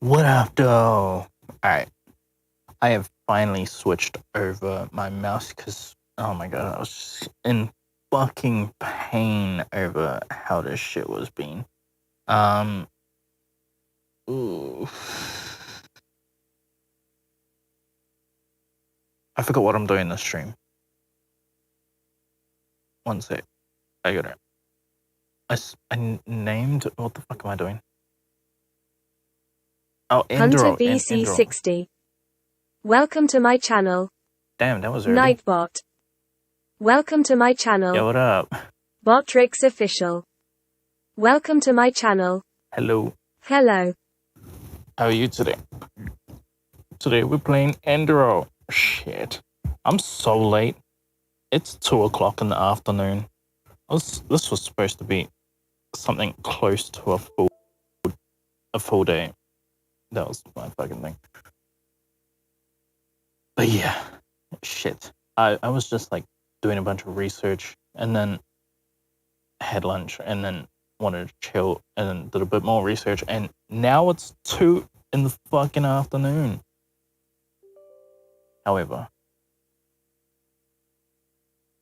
What up, though? Alright, I have finally switched over my mouse because, oh my god, I was just in fucking pain over how this shit was being. Ooh. I forgot what I'm doing in this stream. One sec. I got it. I named, what the fuck am I doing? Oh, Hunter Enderal. VC60. Welcome to my channel. Damn, that was early. Nightbot. Welcome to my channel. Yo, what up? Botrix Official. Welcome to my channel. Hello. Hello. How are you today? Today we're playing Enderal. Shit. I'm so late. It's 2 o'clock in the afternoon. This was supposed to be something close to a full day. That was my fucking thing. But yeah, shit. I was just like doing a bunch of research and then had lunch and then wanted to chill and then did a bit more research and now it's 2 in the fucking afternoon. However,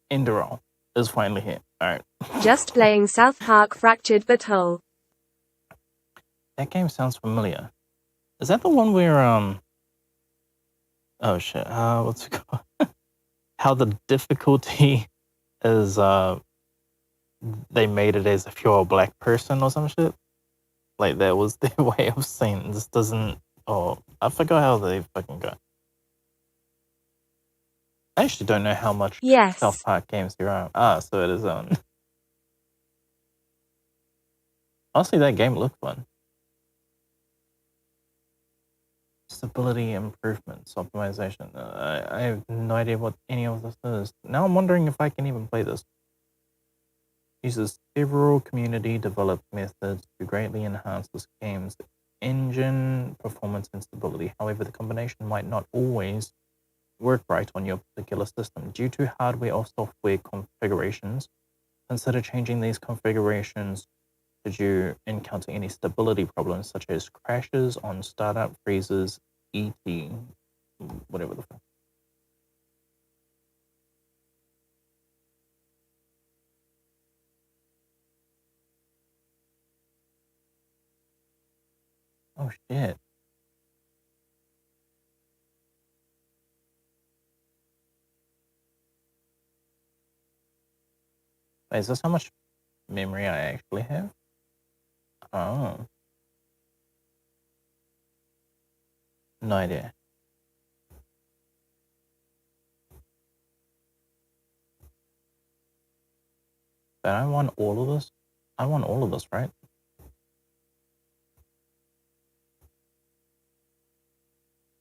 Enderal is finally here. Alright. Just playing South Park Fractured But Whole. That game sounds familiar. Is that the one where oh shit, what's it called? How the difficulty is they made it as if you're a black person or some shit? Like that was their way of saying this doesn't I forgot how they fucking got. I actually don't know how much Yes. South Park games there are. So it is honestly that game looked fun. Stability improvements, optimization. I have no idea what any of this is. Now I'm wondering if I can even play this. Uses several community developed methods to greatly enhance this game's engine performance and stability. However, the combination might not always work right on your particular system. Due to hardware or software configurations, consider changing these configurations should you encounter any stability problems such as crashes on startup, freezes, ET, whatever the fuck. Oh shit. Wait, is this how much memory I actually have? Oh. No idea. But I want all of this. I want all of this, right?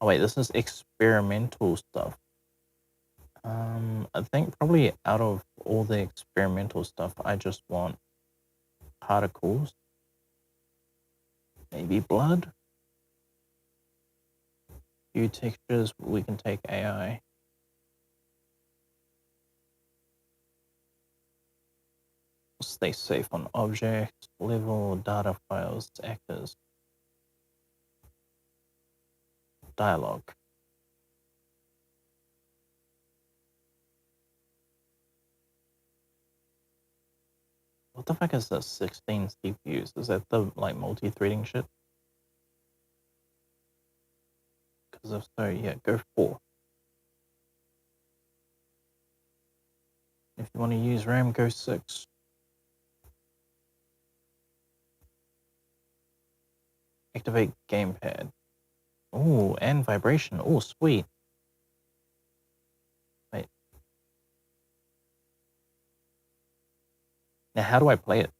Oh wait, this is experimental stuff. I think probably out of all the experimental stuff, I just want particles. Maybe blood. Few textures, we can take AI. Stay safe on objects, level, data files, actors. Dialogue. What the fuck is this? 16 CPUs? Is that the like multi-threading shit? Because if so, yeah, go 4. If you want to use RAM, go 6. Activate gamepad. Oh, and vibration. Oh, sweet. Wait. Now, how do I play it?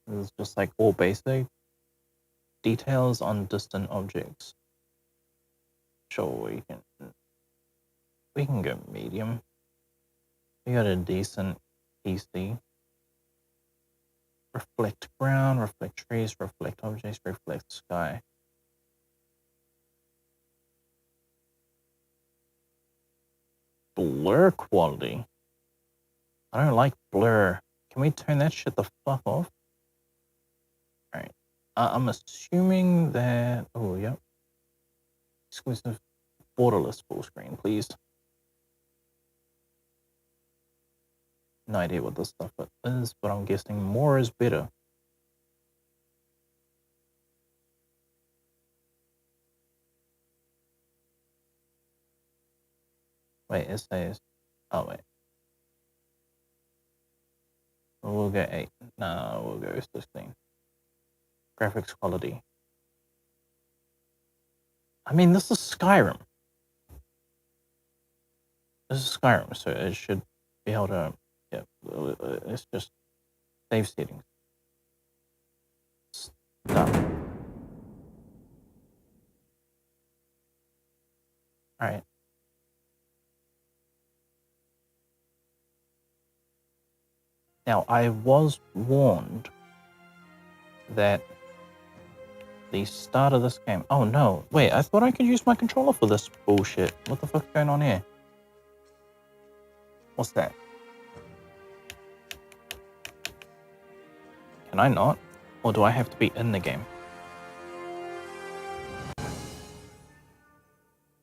This is just like all basic. Details on distant objects. Sure, we can go medium. We got a decent PC. Reflect ground, reflect trees, reflect objects, reflect sky. Blur quality. I don't like blur. Can we turn that shit the fuck off? Alright. I'm assuming that... Oh, yep. Exclusive borderless full screen, please. No idea what this stuff is, but I'm guessing more is better. Wait, essays. Oh, wait. We'll go 8. No, we'll go 16. Graphics quality. I mean, this is Skyrim. This is Skyrim, so it should be able to... Yeah, it's just save settings. Done. Alright. Now, I was warned that the start of this game... Oh, no. Wait, I thought I could use my controller for this bullshit. What the fuck's going on here? What's that? Can I not? Or do I have to be in the game?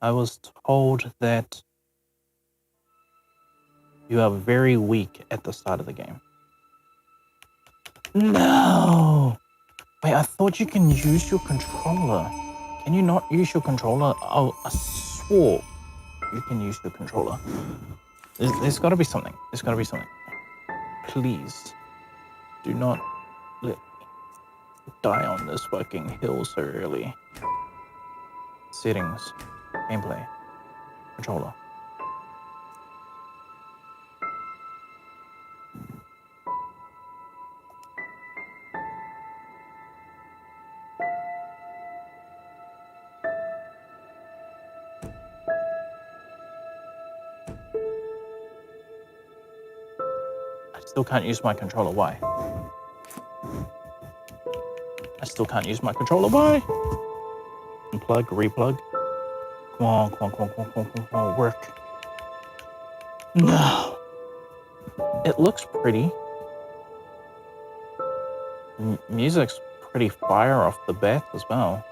I was told that you are very weak at the start of the game. No! Wait, I thought you can use your controller. Can you not use your controller? Oh, I swore you can use your controller. There's got to be something. There's got to be something. Please, do not let me die on this fucking hill so early. Settings, gameplay, controller. I still can't use my controller. Why? I still can't use my controller. Why? Unplug, replug. Come on, come on, come on, come on, come on, come on, work. No. It looks pretty. Music's pretty fire off the bat as well.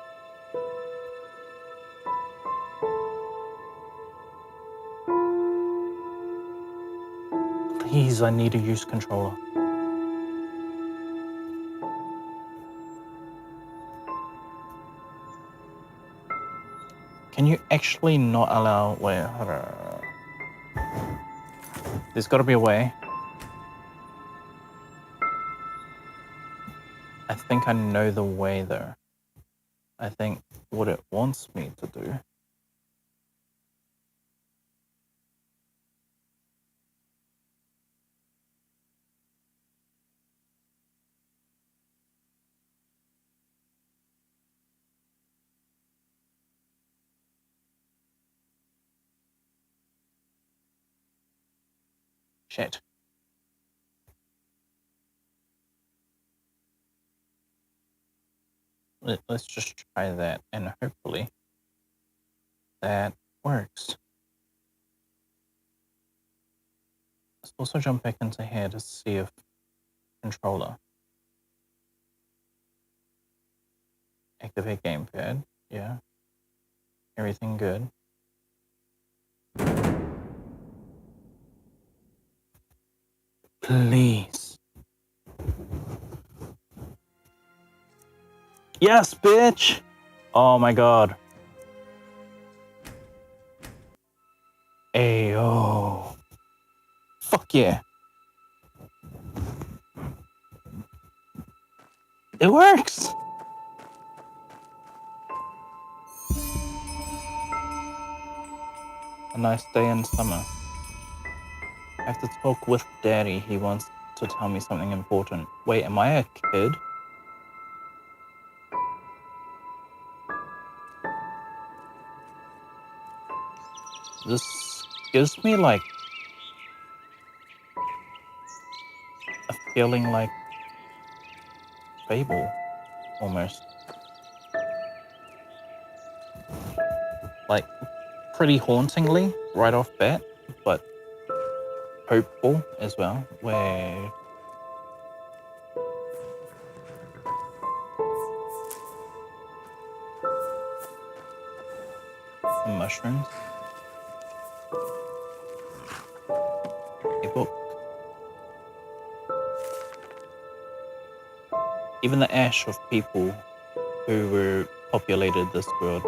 Please, I need to use controller. Can you actually not allow... Wait, hold on. There's got to be a way. I think I know the way, though. I think what it wants me to do... Shit. Let's just try that, and hopefully that works. Let's also jump back into here to see if controller. Activate gamepad. Yeah. Everything good. Please. Yes, bitch! Oh my god. Ayo. Fuck yeah. It works! A nice day in summer. I have to talk with Daddy. He wants to tell me something important. Wait, am I a kid? This gives me like a feeling like Fable, almost. Like pretty hauntingly right off bat, but hopeful as well. Where some mushrooms. A book. Even the ash of people who were populated this world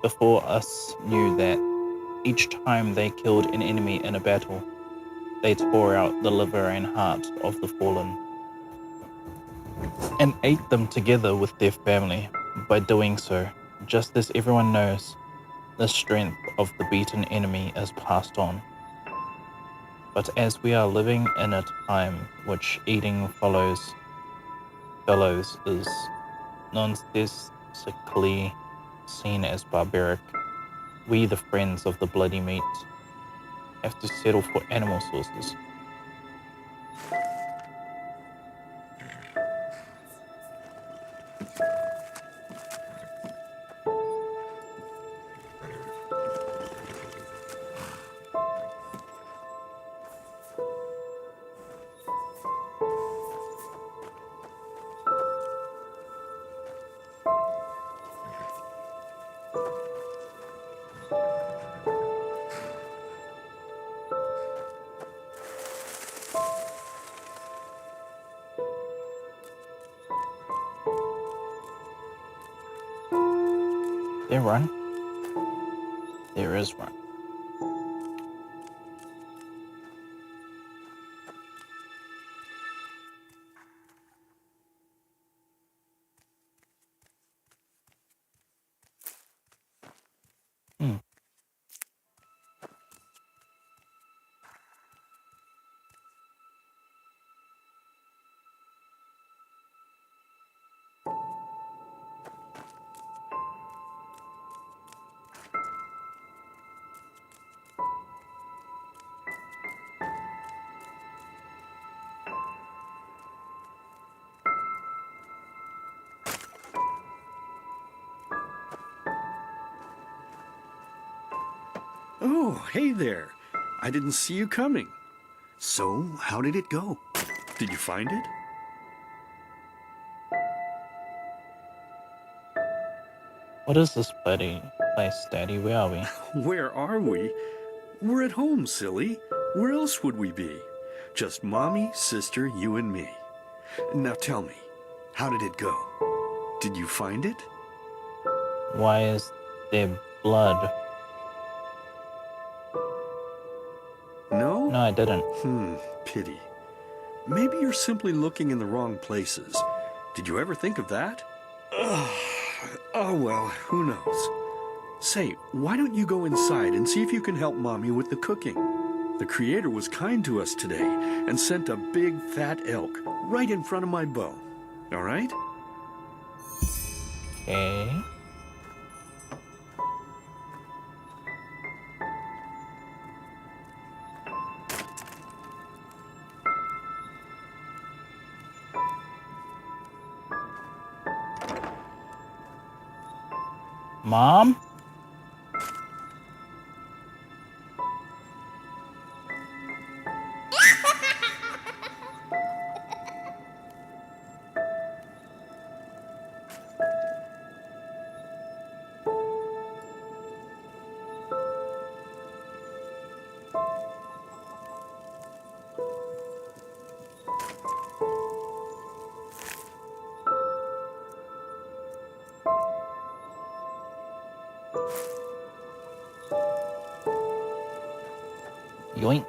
before us knew that each time they killed an enemy in a battle, they tore out the liver and heart of the fallen and ate them together with their family. By doing so, just as everyone knows, the strength of the beaten enemy is passed on. But as we are living in a time which eating fellows is nonsensically seen as barbaric, we, the friends of the bloody meat, have to settle for animal sources. There run? There is run. Hmm. Oh, hey there. I didn't see you coming. So, how did it go? Did you find it? What is this bloody place, Daddy? Where are we? Where are we? We're at home, silly. Where else would we be? Just Mommy, sister, you and me. Now tell me, how did it go? Did you find it? Why is there blood? No? No, I didn't. Pity. Maybe you're simply looking in the wrong places. Did you ever think of that? Oh, well, who knows? Say, why don't you go inside and see if you can help Mommy with the cooking? The Creator was kind to us today and sent a big fat elk right in front of my bow. All right? Okay. Mom? Yoink.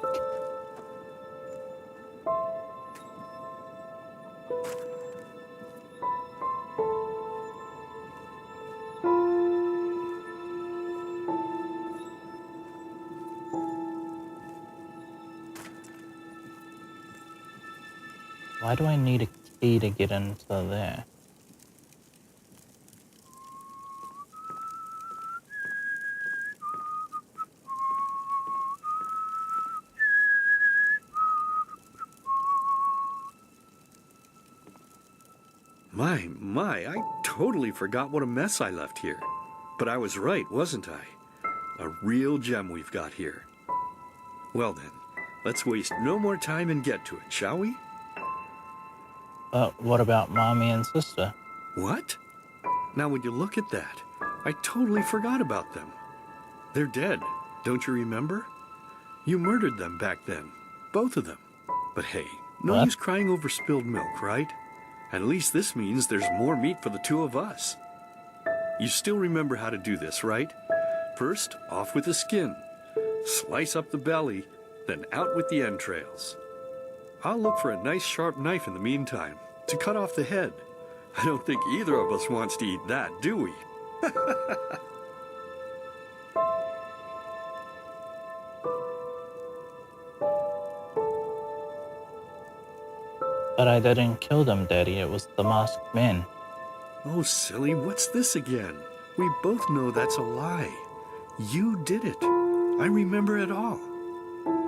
Why do I need a key to get into there? My, I totally forgot what a mess I left here. But I was right, wasn't I? A real gem we've got here. Well then, let's waste no more time and get to it, shall we? But what about Mommy and Sister? What? Now, when you look at that, I totally forgot about them. They're dead. Don't you remember? You murdered them back then. Both of them. But hey, no What? use crying over spilled milk, right? At least this means there's more meat for the two of us. You still remember how to do this, right? First, off with the skin. Slice up the belly, then out with the entrails. I'll look for a nice sharp knife in the meantime to cut off the head. I don't think either of us wants to eat that, do we? But I didn't kill them, Daddy. It was the masked man. Oh, silly, what's this again? We both know that's a lie. You did it. I remember it all.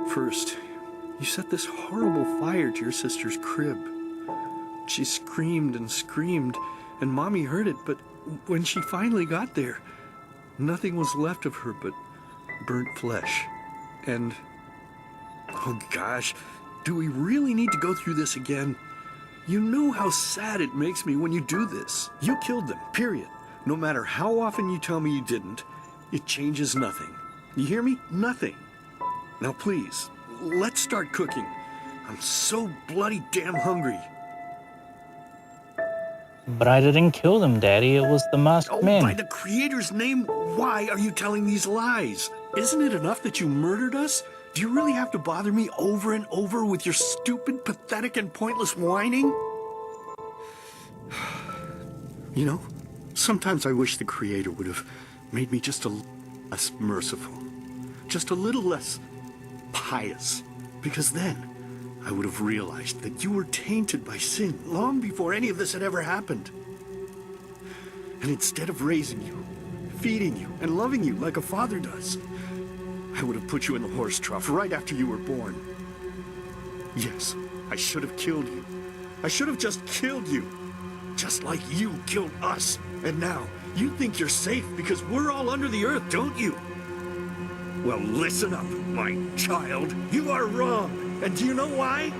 First, you set this horrible fire to your sister's crib. She screamed and screamed, and Mommy heard it, but when she finally got there, nothing was left of her but burnt flesh. And, oh gosh, do we really need to go through this again? You know how sad it makes me when you do this. You killed them, period. No matter how often you tell me you didn't, it changes nothing. You hear me? Nothing. Now please, let's start cooking. I'm so bloody damn hungry. But I didn't kill them, Daddy. It was the masked Oh, man. by the Creator's name, why are you telling these lies? Isn't it enough that you murdered us? Do you really have to bother me over and over with your stupid, pathetic, and pointless whining? You know, sometimes I wish the Creator would have made me just a little less merciful, just a little less pious, because then I would have realized that you were tainted by sin long before any of this had ever happened. And instead of raising you, feeding you, and loving you like a father does, I would have put you in the horse trough right after you were born. Yes, I should have killed you. I should have just killed you. Just like you killed us. And now, you think you're safe because we're all under the earth, don't you? Well, listen up, my child. You are wrong. And do you know why?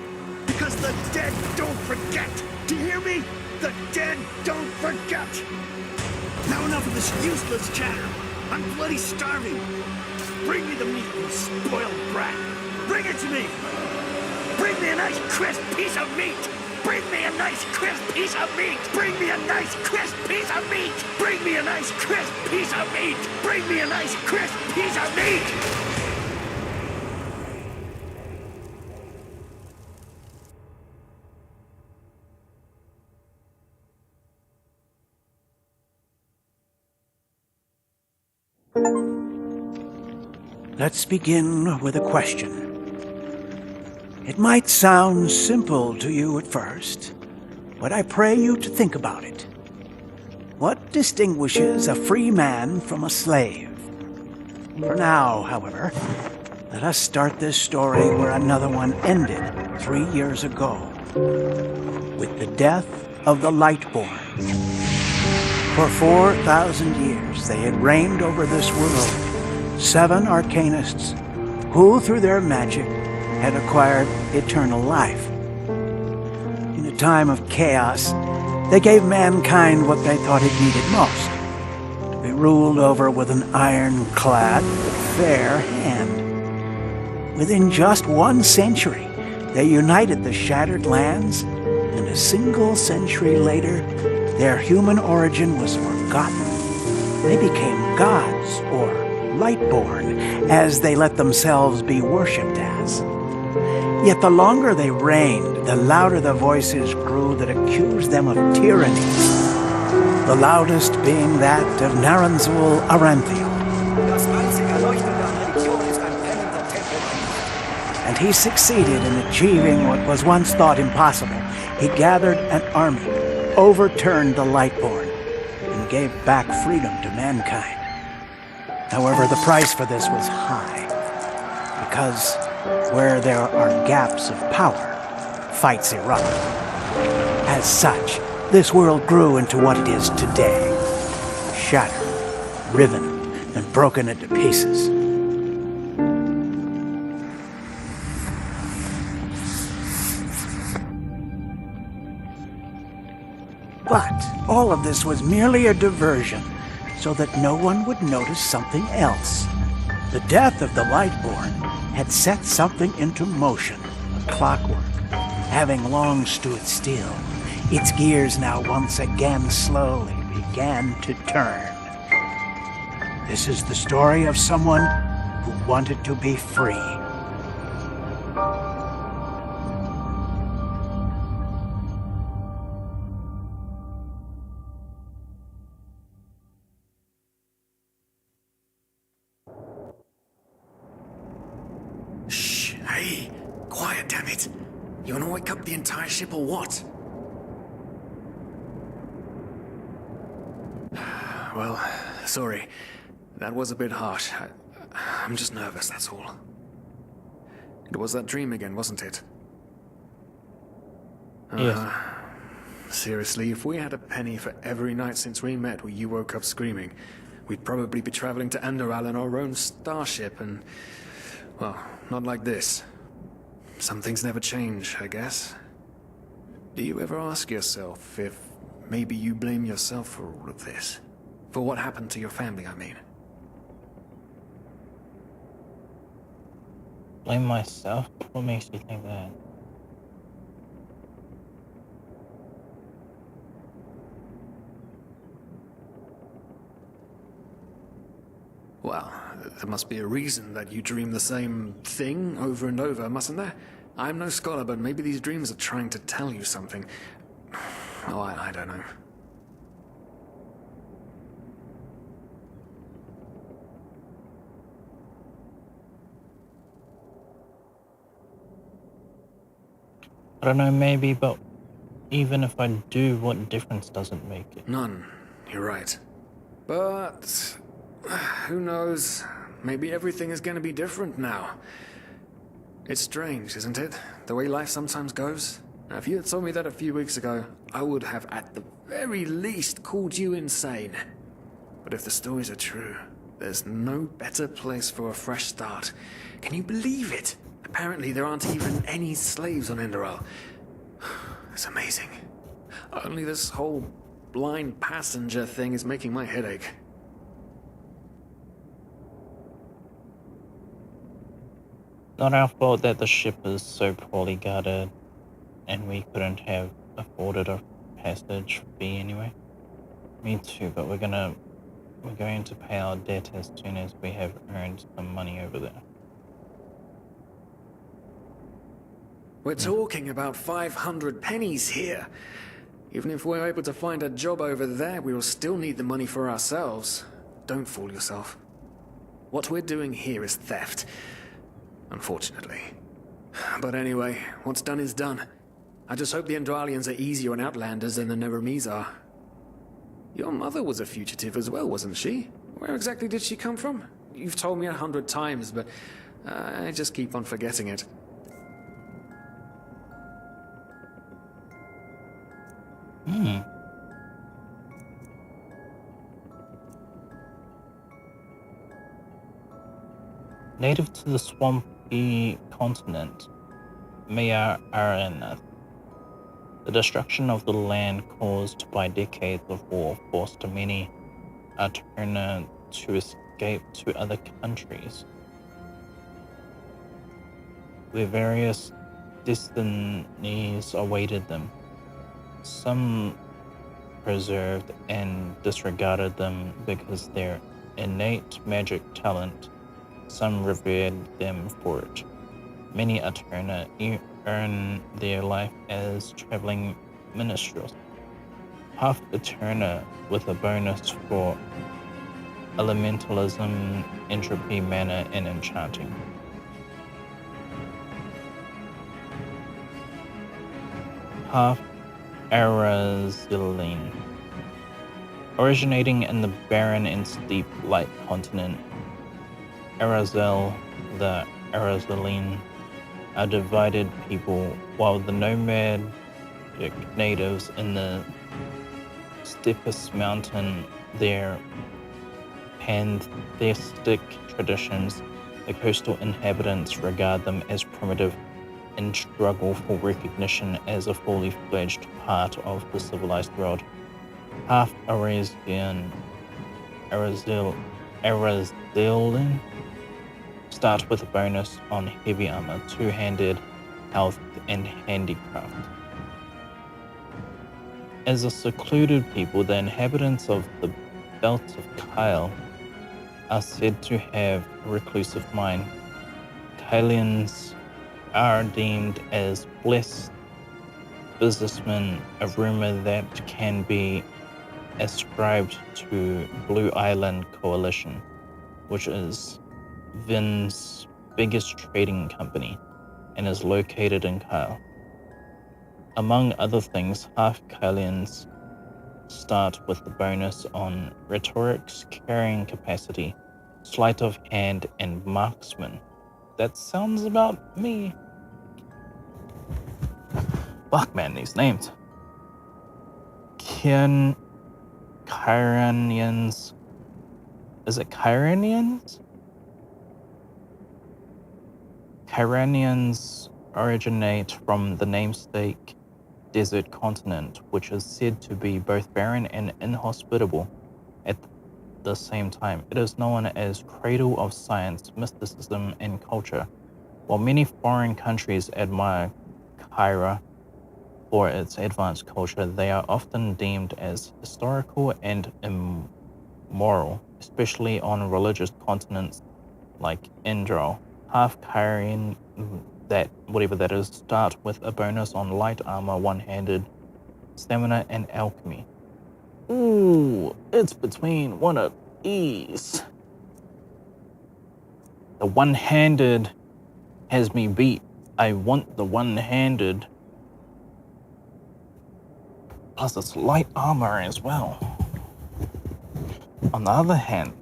Because the dead don't forget. Do you hear me? The dead don't forget. Now enough of this useless chatter. I'm bloody starving. Bring me the meat, you spoiled brat. Bring it to me. Bring me a nice crisp piece of meat. Bring me a nice crisp piece of meat. Bring me a nice crisp piece of meat. Bring me a nice crisp piece of meat. Bring me a nice crisp piece of meat. Let's begin with a question. It might sound simple to you at first, but I pray you to think about it. What distinguishes a free man from a slave? For now, however, let us start this story where another one ended 3 years ago, with the death of the Lightborn. For 4,000 years they had reigned over this world, 7 arcanists who, through their magic, had acquired eternal life. In a time of chaos, they gave mankind what they thought it needed most, to be ruled over with an ironclad but fair hand. Within just 1 century, they united the shattered lands, and a single century later, their human origin was forgotten. They became gods, or Lightborn, as they let themselves be worshipped as. Yet the longer they reigned, the louder the voices grew that accused them of tyranny, the loudest being that of Naranzul Aranthiel. And he succeeded in achieving what was once thought impossible. He gathered an army, overturned the Lightborn, and gave back freedom to mankind. However, the price for this was high, because where there are gaps of power, fights erupt. As such, this world grew into what it is today, shattered, riven, and broken into pieces. But all of this was merely a diversion, so that no one would notice something else. The death of the Lightborn had set something into motion, clockwork. Having long stood still, its gears now once again slowly began to turn. This is the story of someone who wanted to be free. Shh, hey, quiet, damn it. You wanna wake up the entire ship or what? Well, sorry. That was a bit harsh. I'm just nervous, that's all. It was that dream again, wasn't it? Yes. Seriously, if we had a penny for every night since we met where you woke up screaming, we'd probably be traveling to Enderal in our own starship and... well, not like this. Some things never change, I guess. Do you ever ask yourself if maybe you blame yourself for all of this? For what happened to your family, I mean? Blame myself? What makes you think that? Well, there must be a reason that you dream the same thing over and over, mustn't there? I'm no scholar, but maybe these dreams are trying to tell you something. Oh, I don't know. I don't know, maybe, but even if I do, what difference does it make? None. You're right. But... who knows? Maybe everything is going to be different now. It's strange, isn't it? The way life sometimes goes. Now, if you had told me that a few weeks ago, I would have at the very least called you insane. But if the stories are true, there's no better place for a fresh start. Can you believe it? Apparently there aren't even any slaves on Enderal. It's amazing. Only this whole blind passenger thing is making my head ache. Not our fault that the ship is so poorly guarded and we couldn't have afforded a passage fee anyway. Me too, but we're going to pay our debt as soon as we have earned some money over there. We're talking about 500 pennies here. Even if we're able to find a job over there, we will still need the money for ourselves. Don't fool yourself. What we're doing here is theft. Unfortunately. But anyway, what's done is done. I just hope the Endralians are easier on Outlanders than the Neremes are. Your mother was a fugitive as well, wasn't she? Where exactly did she come from? You've told me 100 times, but I just keep on forgetting it. Native to the swampy continent, Maya Aranath. The destruction of the land caused by decades of war forced many Aterna to escape to other countries, where various destinies awaited them. Some preserved and disregarded them because their innate magic talent. Some revered them for it. Many Aterna earn their life as traveling minstrels. Half Aterna with a bonus for elementalism, entropy, mana, and enchanting. Half Araziline. Originating in the barren and steep light continent, Arazel, the Araziline, are divided people, while the nomadic natives in the steepest mountain, their pantheistic traditions, the coastal inhabitants regard them as primitive and struggle for recognition as a fully fledged part of the civilized world. Half Arazian, Arazilin, start with a bonus on heavy armor, two-handed, health, and handicraft. As a secluded people, the inhabitants of the Belt of Kyle are said to have a reclusive mind. Kylians are deemed as blessed businessmen, a rumor that can be ascribed to Blue Island Coalition, which is Vin's biggest trading company and is located in Kyle. Among other things, half Kylians start with the bonus on rhetorics, carrying capacity, sleight of hand, and marksman. That sounds about me. Fuck, man, these names. Kyranians. Is it Kyranians? Kyranians originate from the namesake desert continent, which is said to be both barren and inhospitable at the same time. It is known as cradle of science, mysticism, and culture. While many foreign countries admire Kyra for its advanced culture, they are often deemed as historical and immoral, especially on religious continents like Enderal. Half Kyrian, that whatever that is, start with a bonus on light armor, one-handed, stamina, and alchemy. Ooh, it's between one of these. The one-handed has me beat. I want the one-handed. Plus it's light armor as well. On the other hand,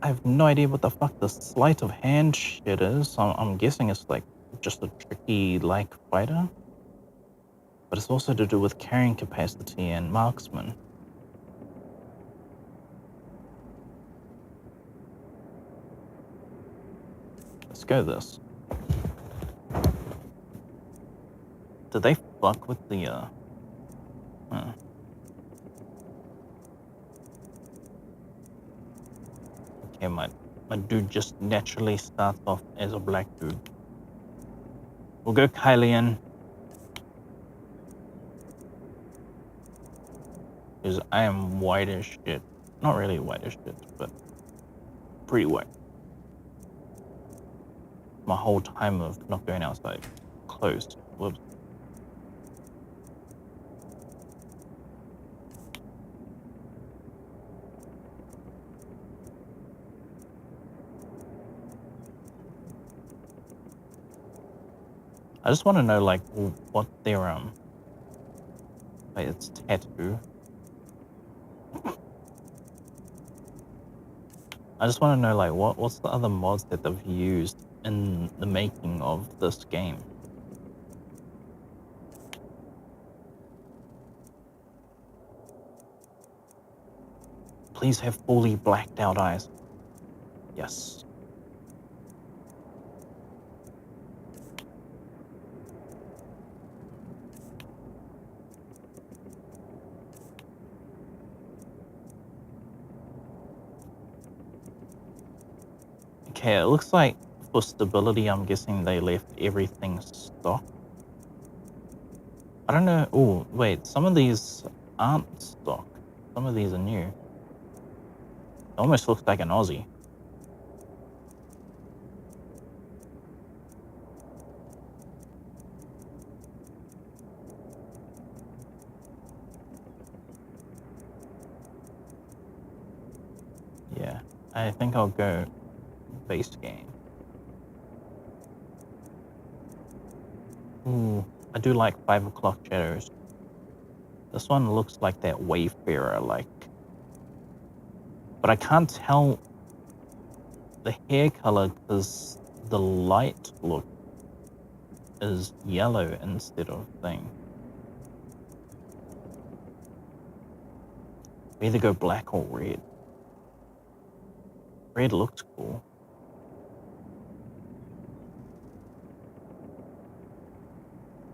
I have no idea what the fuck the sleight of hand shit is. So I'm guessing it's like just a tricky like fighter. But it's also to do with carrying capacity and marksman. Let's go this. Did they fuck with the Okay, my dude just naturally starts off as a black dude. We'll go Kylian. Because I am white as shit. Not really white as shit, but pretty white. My whole time of not going outside closed. Whoops. I just want to know like what their like it's tattoo. I just want to know like what's the other mods that they've used in the making of this game. Please have fully blacked out eyes. Yes. Okay, it looks like for stability, I'm guessing they left everything stock. I don't know. Oh, wait, some of these aren't stock. Some of these are new. It almost looks like an Aussie. Yeah, I think I'll go base game. Ooh, I do like 5 o'clock shadows. This one looks like that Wayfarer, like. But I can't tell the hair color because the light look is yellow instead of thing. We either go black or red. Red looks cool.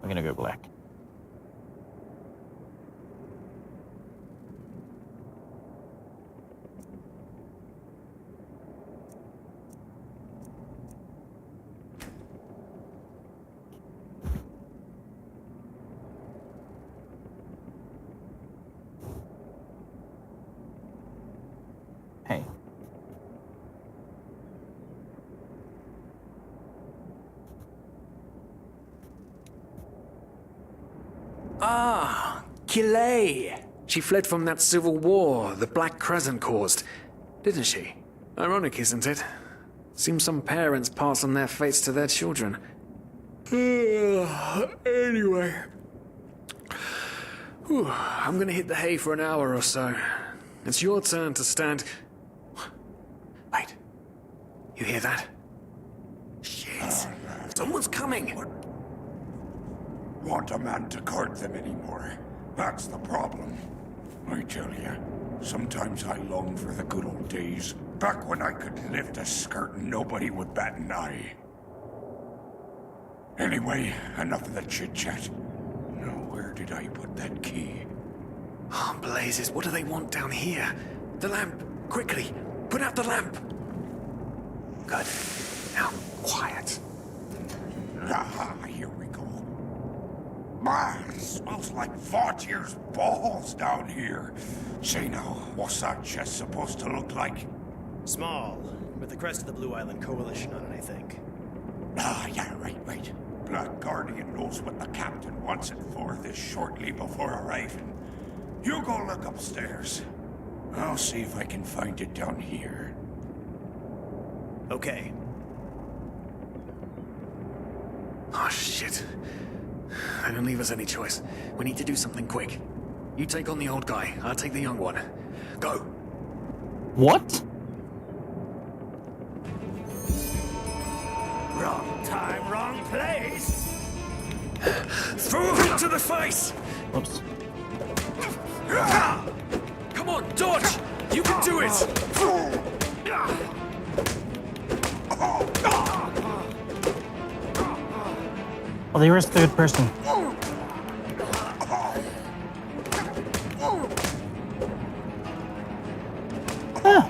I'm gonna go black. Hey. Ah, Kilay. She fled from that civil war the Black Crescent caused, didn't she? Ironic, isn't it? Seems some parents pass on their fates to their children. Anyway. Whew, I'm gonna hit the hay for an hour or so. It's your turn to stand... Wait. You hear that? Shit. Someone's coming. Want a man to guard them anymore. That's the problem. I tell you, sometimes I long for the good old days, back when I could lift a skirt and nobody would bat an eye. Anyway, enough of the chit-chat. Now, where did I put that key? Oh, blazes, what do they want down here? The lamp! Quickly! Put out the lamp! Good. Now, quiet. Aha, here we go. Man, smells like Vaughtier's balls down here. Say now, what's that chest supposed to look like? Small, with the crest of the Blue Island Coalition on it, I think. Ah, yeah, right. Black Guardian knows what the captain wants it for this shortly before arriving. You go look upstairs. I'll see if I can find it down here. Okay. Oh, shit. They don't leave us any choice. We need to do something quick. You take on the old guy, I'll take the young one. Go! What? Wrong time, wrong place. Throw him to the face! Oops. Come on, dodge! You can do it! Oh, they were a third person. Ah.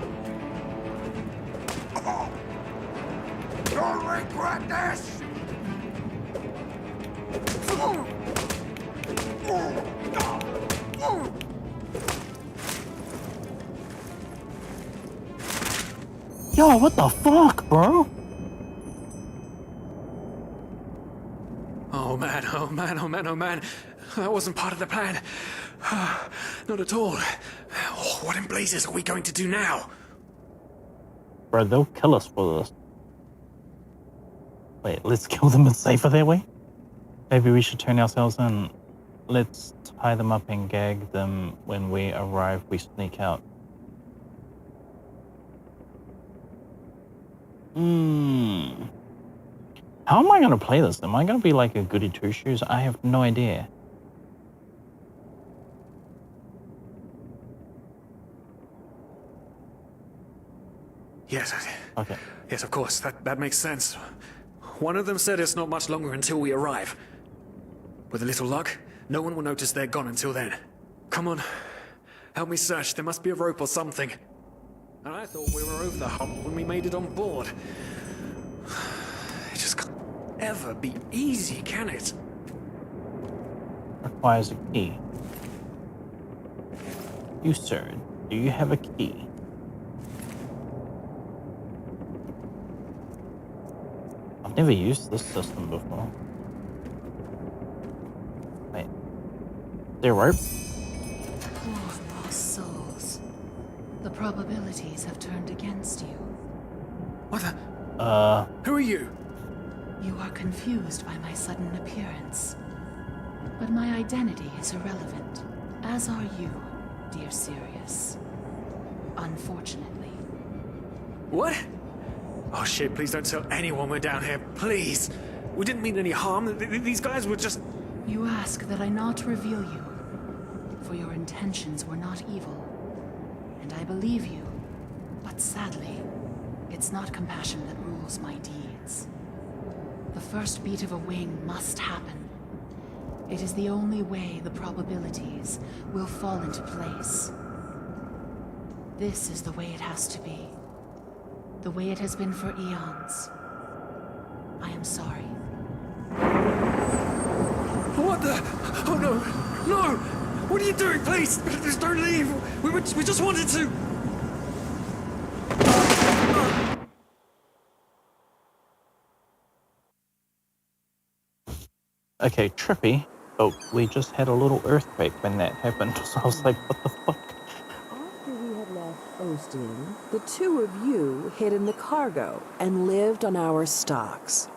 You'll regret this! Yo, what the fuck, bro? Oh man, oh man, oh man, oh man. That wasn't part of the plan. Not at all. Oh, what in blazes are we going to do now? Bro, they'll kill us for this. Wait, let's kill them and safer that way? Maybe we should turn ourselves in. Let's tie them up and gag them. When we arrive, we sneak out. How am I going to play this? Am I going to be like a goody two-shoes? I have no idea. Yes. Okay. Yes, of course. That makes sense. One of them said it's not much longer until we arrive. With a little luck, no one will notice they're gone until then. Come on. Help me search. There must be a rope or something. And I thought we were over the hump when we made it on board. It just can't ever be easy, can it? Requires a key. You, sir, do you have a key? I've never used this system before. Wait. Is there a rope? Poor lost souls. The probabilities have turned against you. What the? Who are you? You are confused by my sudden appearance. But my identity is irrelevant, as are you, dear Sirius. Unfortunately. What? Oh shit, please don't tell anyone we're down here, please. We didn't mean any harm. These guys were just... You ask that I not reveal you, for your intentions were not evil. And I believe you, but sadly, it's not compassion that rules my deeds. The first beat of a wing must happen. It is the only way the probabilities will fall into place. This is the way it has to be. The way it has been for eons. I am sorry. What the? Oh no! No! What are you doing? Please! Please don't leave! We just wanted to... Okay, trippy, but we just had a little earthquake when that happened, so I was like, what the fuck? After we had left Osteen, the two of you hid in the cargo and lived on our stocks.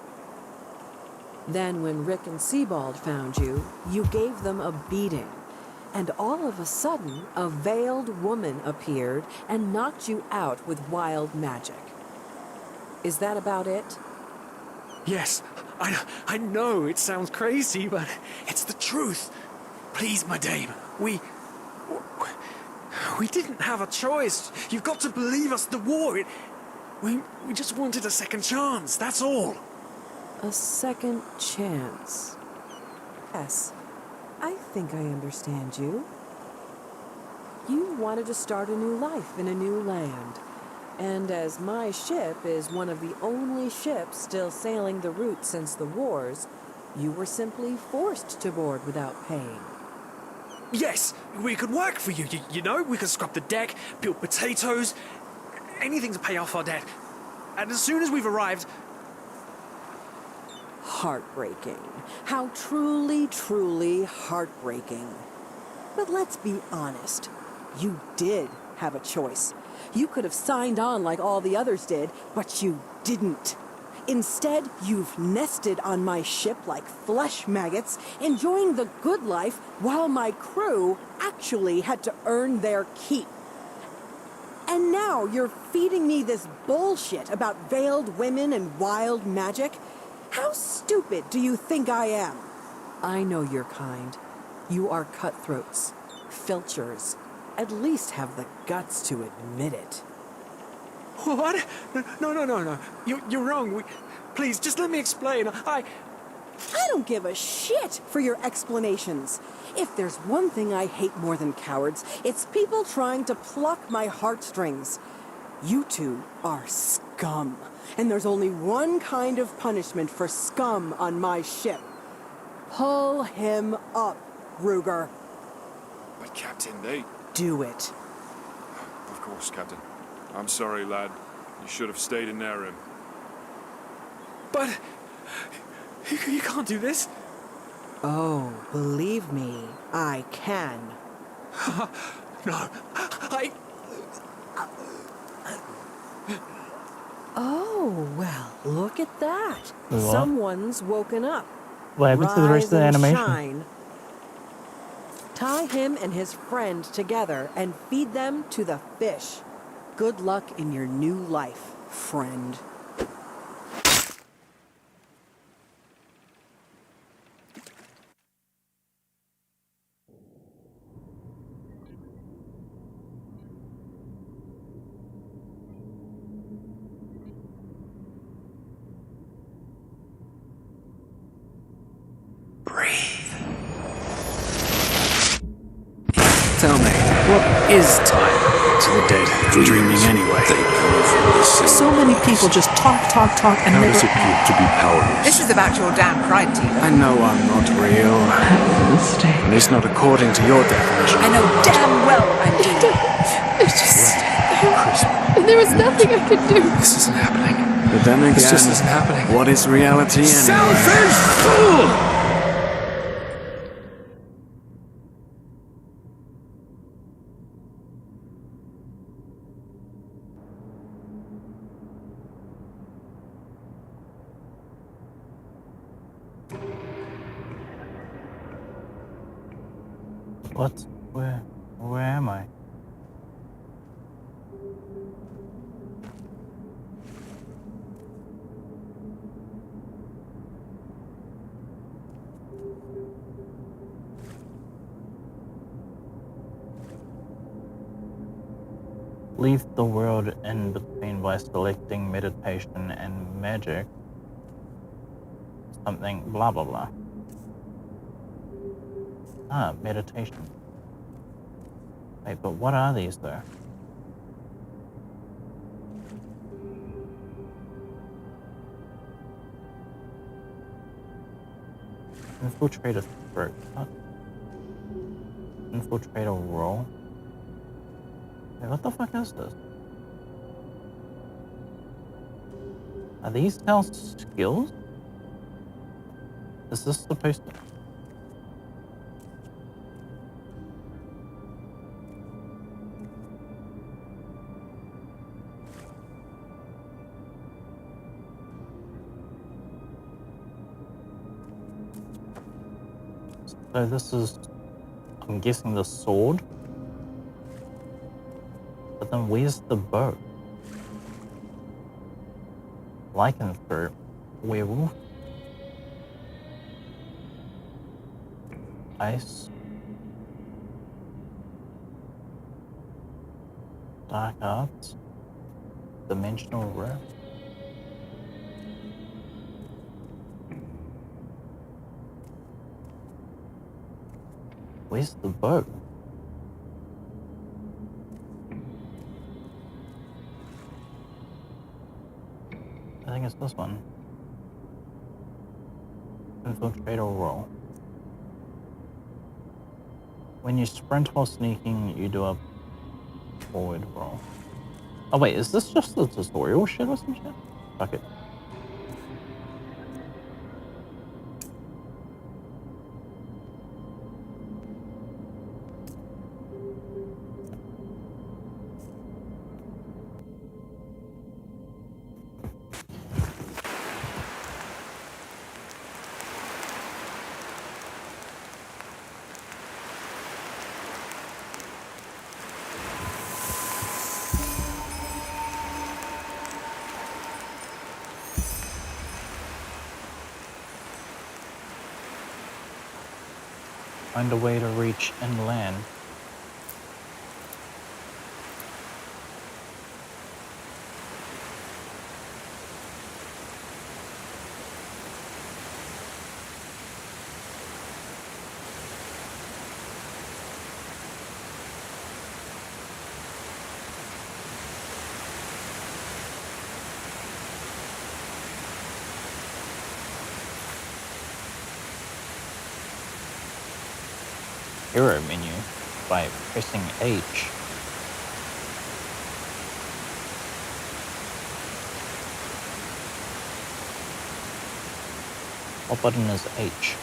Then when Rick and Sebald found you, you gave them a beating. And all of a sudden, a veiled woman appeared and knocked you out with wild magic. Is that about it? Yes, I know it sounds crazy, but it's the truth. Please, my dame, we didn't have a choice. You've got to believe us, the war, we just wanted a second chance, that's all. A second chance. Yes, I think I understand you. You wanted to start a new life in a new land. And as my ship is one of the only ships still sailing the route since the wars, you were simply forced to board without paying. Yes, we could work for you, you know? We could scrub the deck, peel potatoes, anything to pay off our debt. And as soon as we've arrived... Heartbreaking. How truly, truly heartbreaking. But let's be honest. You did have a choice. You could have signed on like all the others did, but you didn't. Instead, you've nested on my ship like flesh maggots, enjoying the good life while my crew actually had to earn their keep. And now you're feeding me this bullshit about veiled women and wild magic? How stupid do you think I am? I know your kind. You are cutthroats, filchers. At least have the guts to admit it. What? No. You're wrong. Please, just let me explain. I don't give a shit for your explanations. If there's one thing I hate more than cowards, it's people trying to pluck my heartstrings. You two are scum. And there's only one kind of punishment for scum on my ship. Pull him up, Ruger. But Captain, they... Do it. Of course, Captain. I'm sorry, lad. You should have stayed in their room. But... You can't do this. Oh, believe me, I can. No, Oh, well, look at that. What? Someone's woken up. What happened to the rest of the Rise and animation? shine. Tie him and his friend together and feed them to the fish. Good luck in your new life, friend. Tell me, what is time to the dead? Dreaming anyway. So many people just talk, and How never... does it feel to be powerless? This is about your damn pride, Tina. I know I'm not real. At least not according to your definition. I know damn well I'm doing. It's just... There was nothing I could do. This isn't happening. But then again, This just isn't happening. What is reality anyway? Selfish fool! What? Where am I? Leave the world in between by selecting meditation and magic. Something blah blah blah. Ah, meditation. Wait, but what are these though? Infiltrate a throat. What? Infiltrate a role? Wait, what the fuck is this? Are these now skills? Is this supposed to? So this is, I'm guessing, the sword. But then where's the bow? Lycanthrope. Werewolf. Ice. Dark arts. Dimensional rift. Where's the bow? I think it's this one. Infiltrator roll. When you sprint while sneaking, you do a forward roll. Oh wait, is this just the tutorial shit or some shit? Fuck it. Find a way to reach inland. Hero menu by pressing H. What button is H?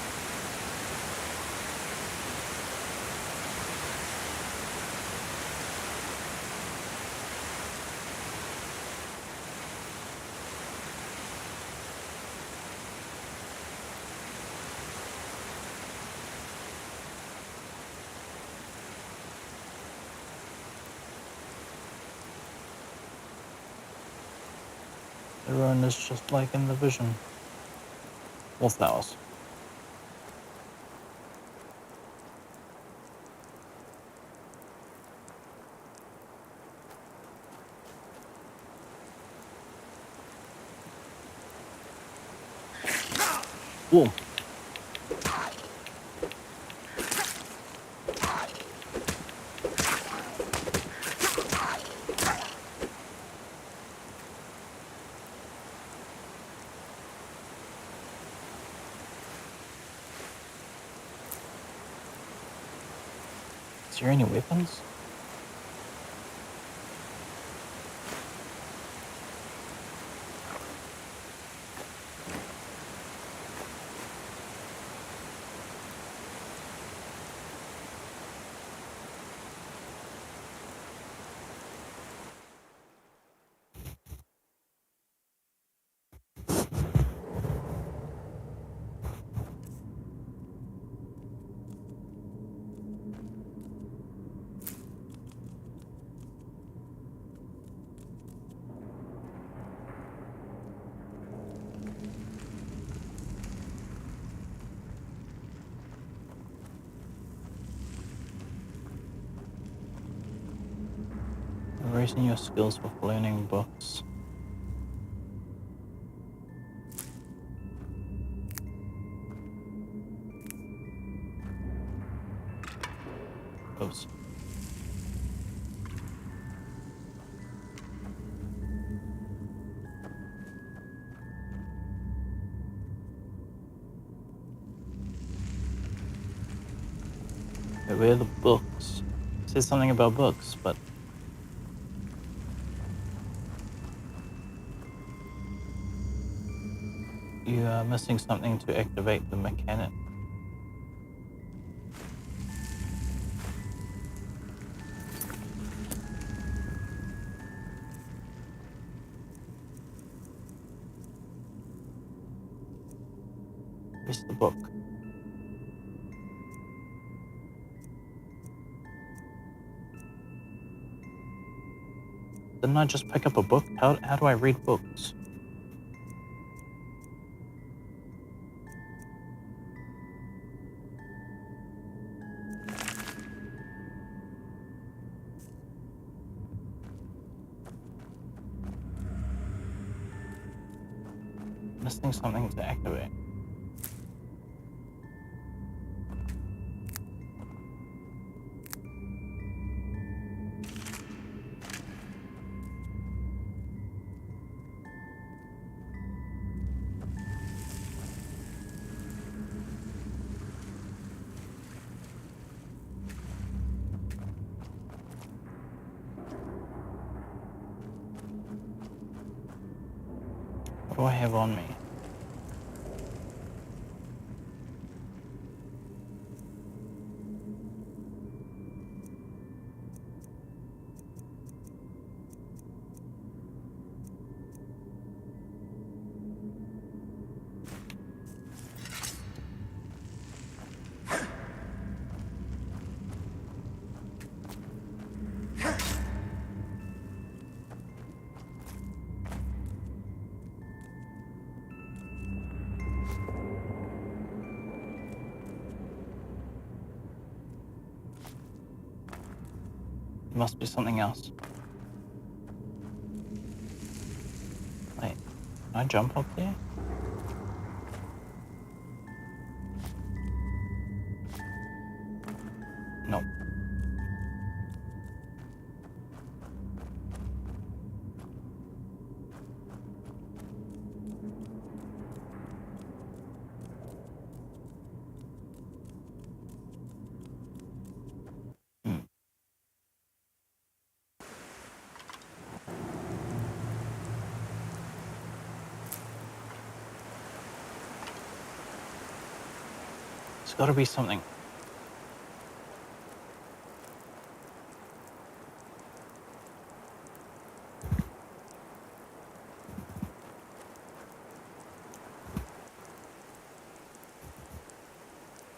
The ruin is just like in the vision. More flowers. Whoa. Is there any weapons? Raising your skills with learning books. Oops. Where are the books? It says something about books, but You are missing something to activate the mechanic. Where's the book? Didn't I just pick up a book? How do I read books? Missing something to activate. What do I have on me? Must be something else. Wait, can I jump up there? Nope. There's got to be something.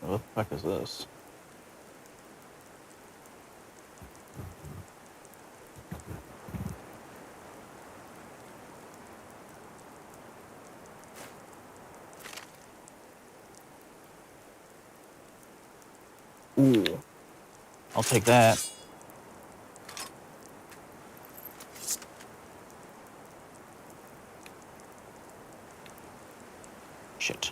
What the fuck is this? Ooh. I'll take that. Shit.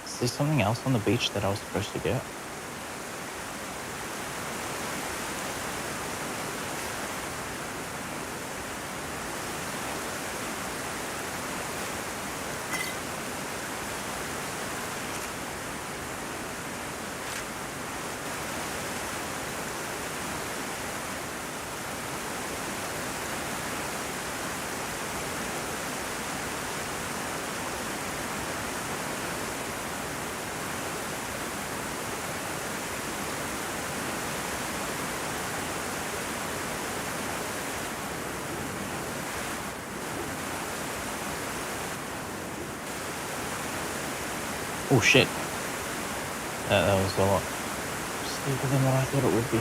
Is there something else on the beach that I was supposed to get? Oh shit. That was a lot steeper than what I thought it would be.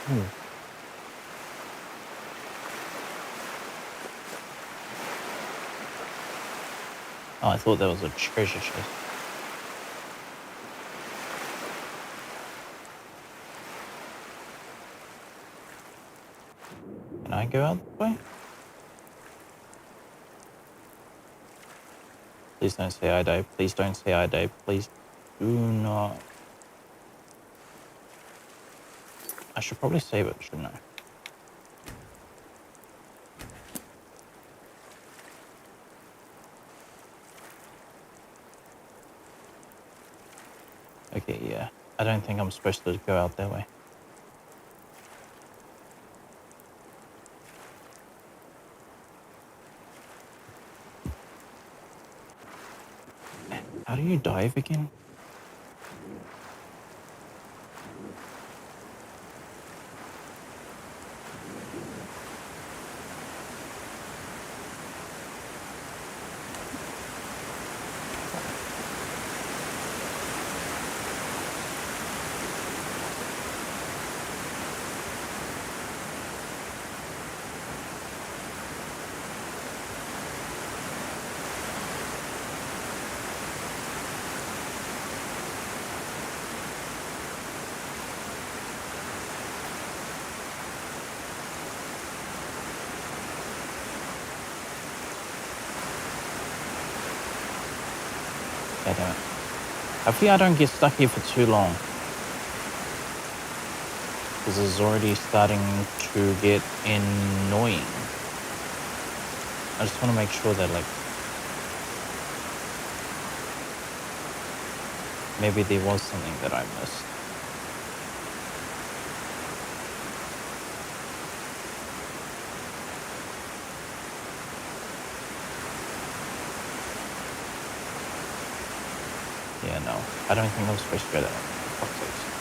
Oh, I thought that was a treasure chest. Can I go out this way? Please don't say I die. Please don't say I die. Please do not. I should probably save it, shouldn't I? Okay, yeah. I don't think I'm supposed to go out that way. How do you dive again? God damn it. Hopefully I don't get stuck here for too long. This is already starting to get annoying. I just want to make sure that, like, maybe there was something that I missed. Yeah, no. I don't think I was supposed to go that way. For fuck's sakes.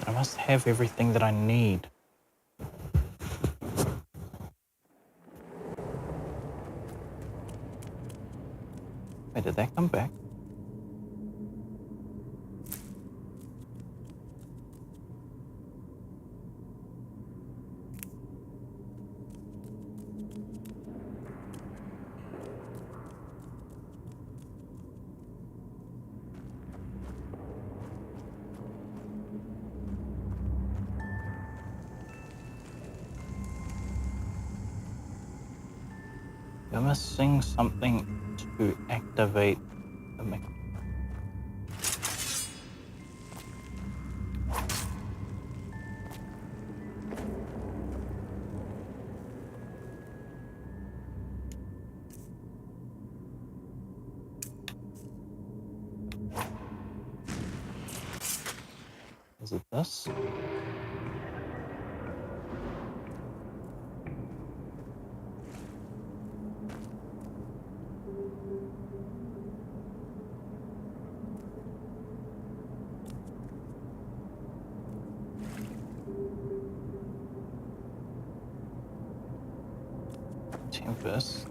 I must have everything that I need. Wait, did that come back? You're missing something to activate the mech. Is it this? Tempest.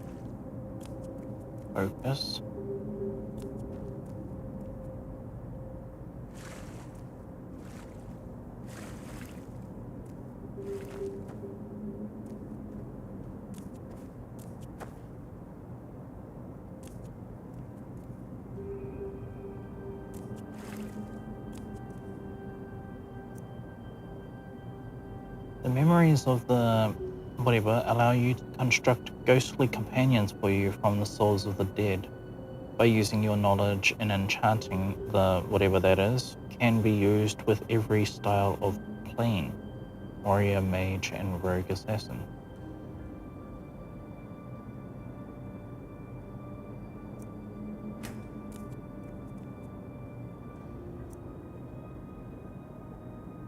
Focus. The memories of the whatever allow you to construct ghostly companions for you from the souls of the dead. By using your knowledge in enchanting the whatever that is, can be used with every style of plane, warrior, mage, and rogue assassin.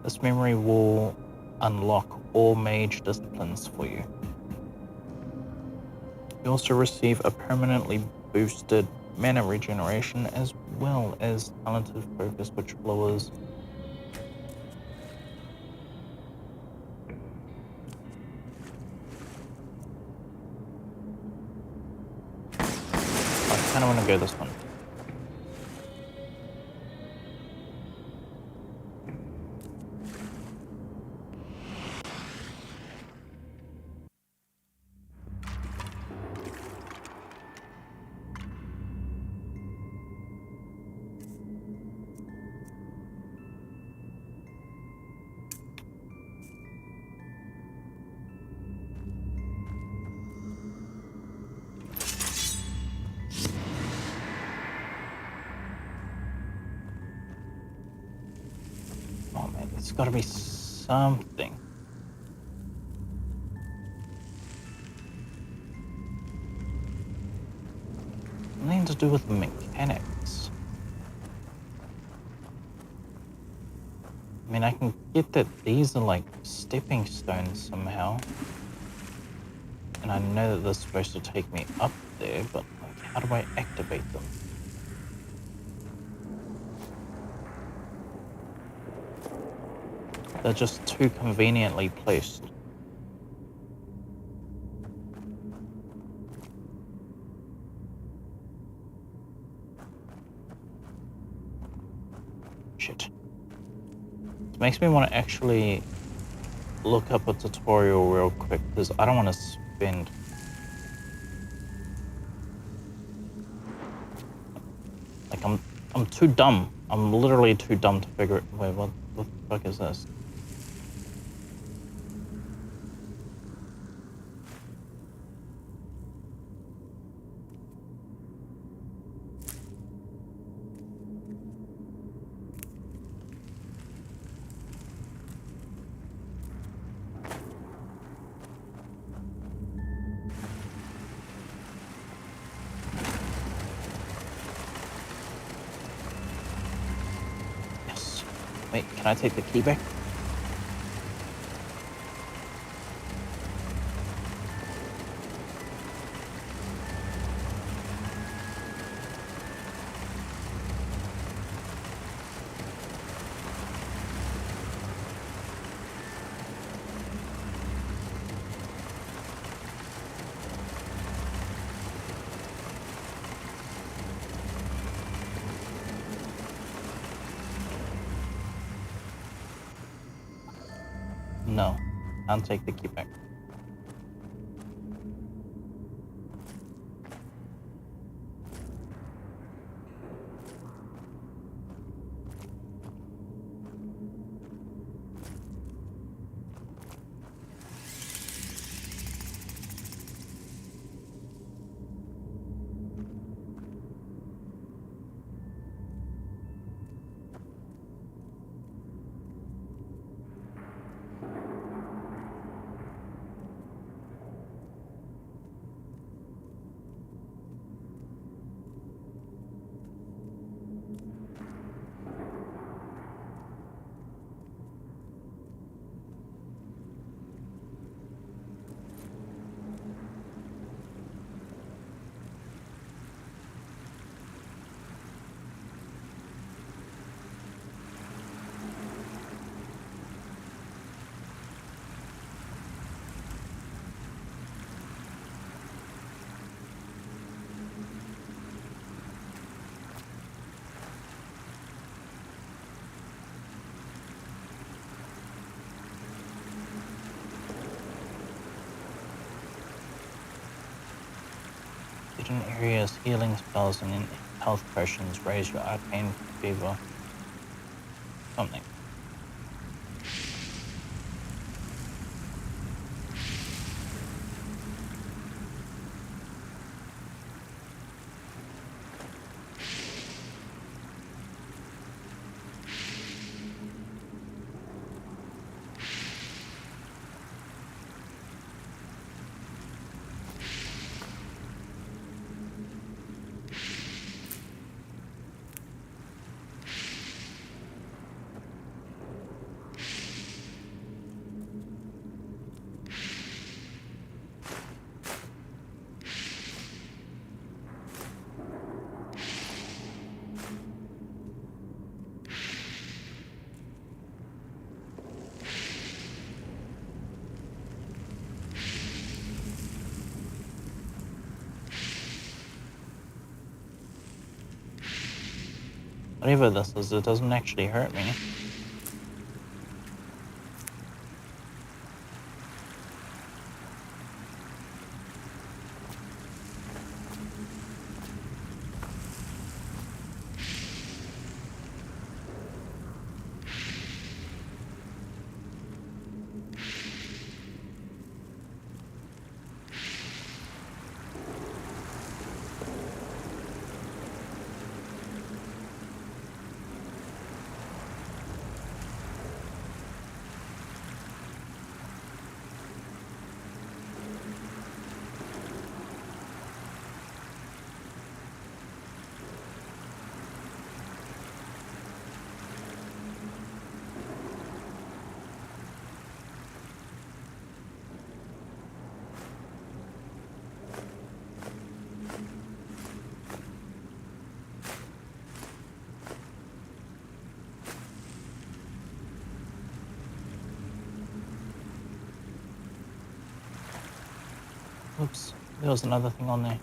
This memory will unlock all mage disciplines for you. You also receive a permanently boosted mana regeneration as well as talented focus, which lowers I kind of want to go this one. Oh man, it's got to be something. Something to do with the mechanics. I mean, I can get that these are like stepping stones somehow. And I know that they're supposed to take me up there, but like, how do I activate them? They're just too conveniently placed. Shit. It makes me want to actually look up a tutorial real quick, because I don't want to spend... Like, I'm too dumb. I'm literally too dumb to figure it... Wait, what the fuck is this? Wait, can I take the key back? No, I'll take the key back. Certain areas, healing spells and health potions raise your arcane fever. Something. Whatever this is, it doesn't actually hurt me. Oops, there was another thing on there.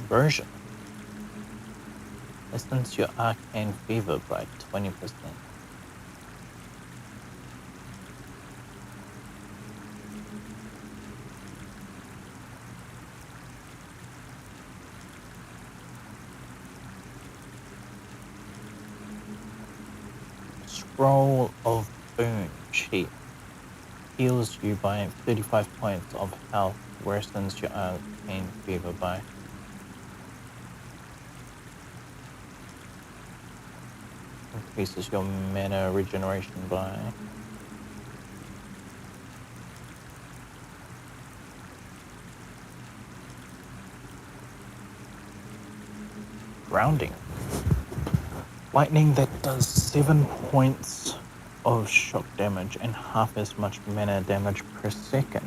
Version. Distance your arcane fever by 20%. Scroll of Boon cheat. Heals you by 35 points of health, worsens your arcane fever by. Increases your mana regeneration by. Grounding. Lightning that does 7 points of shock damage and half as much mana damage per second.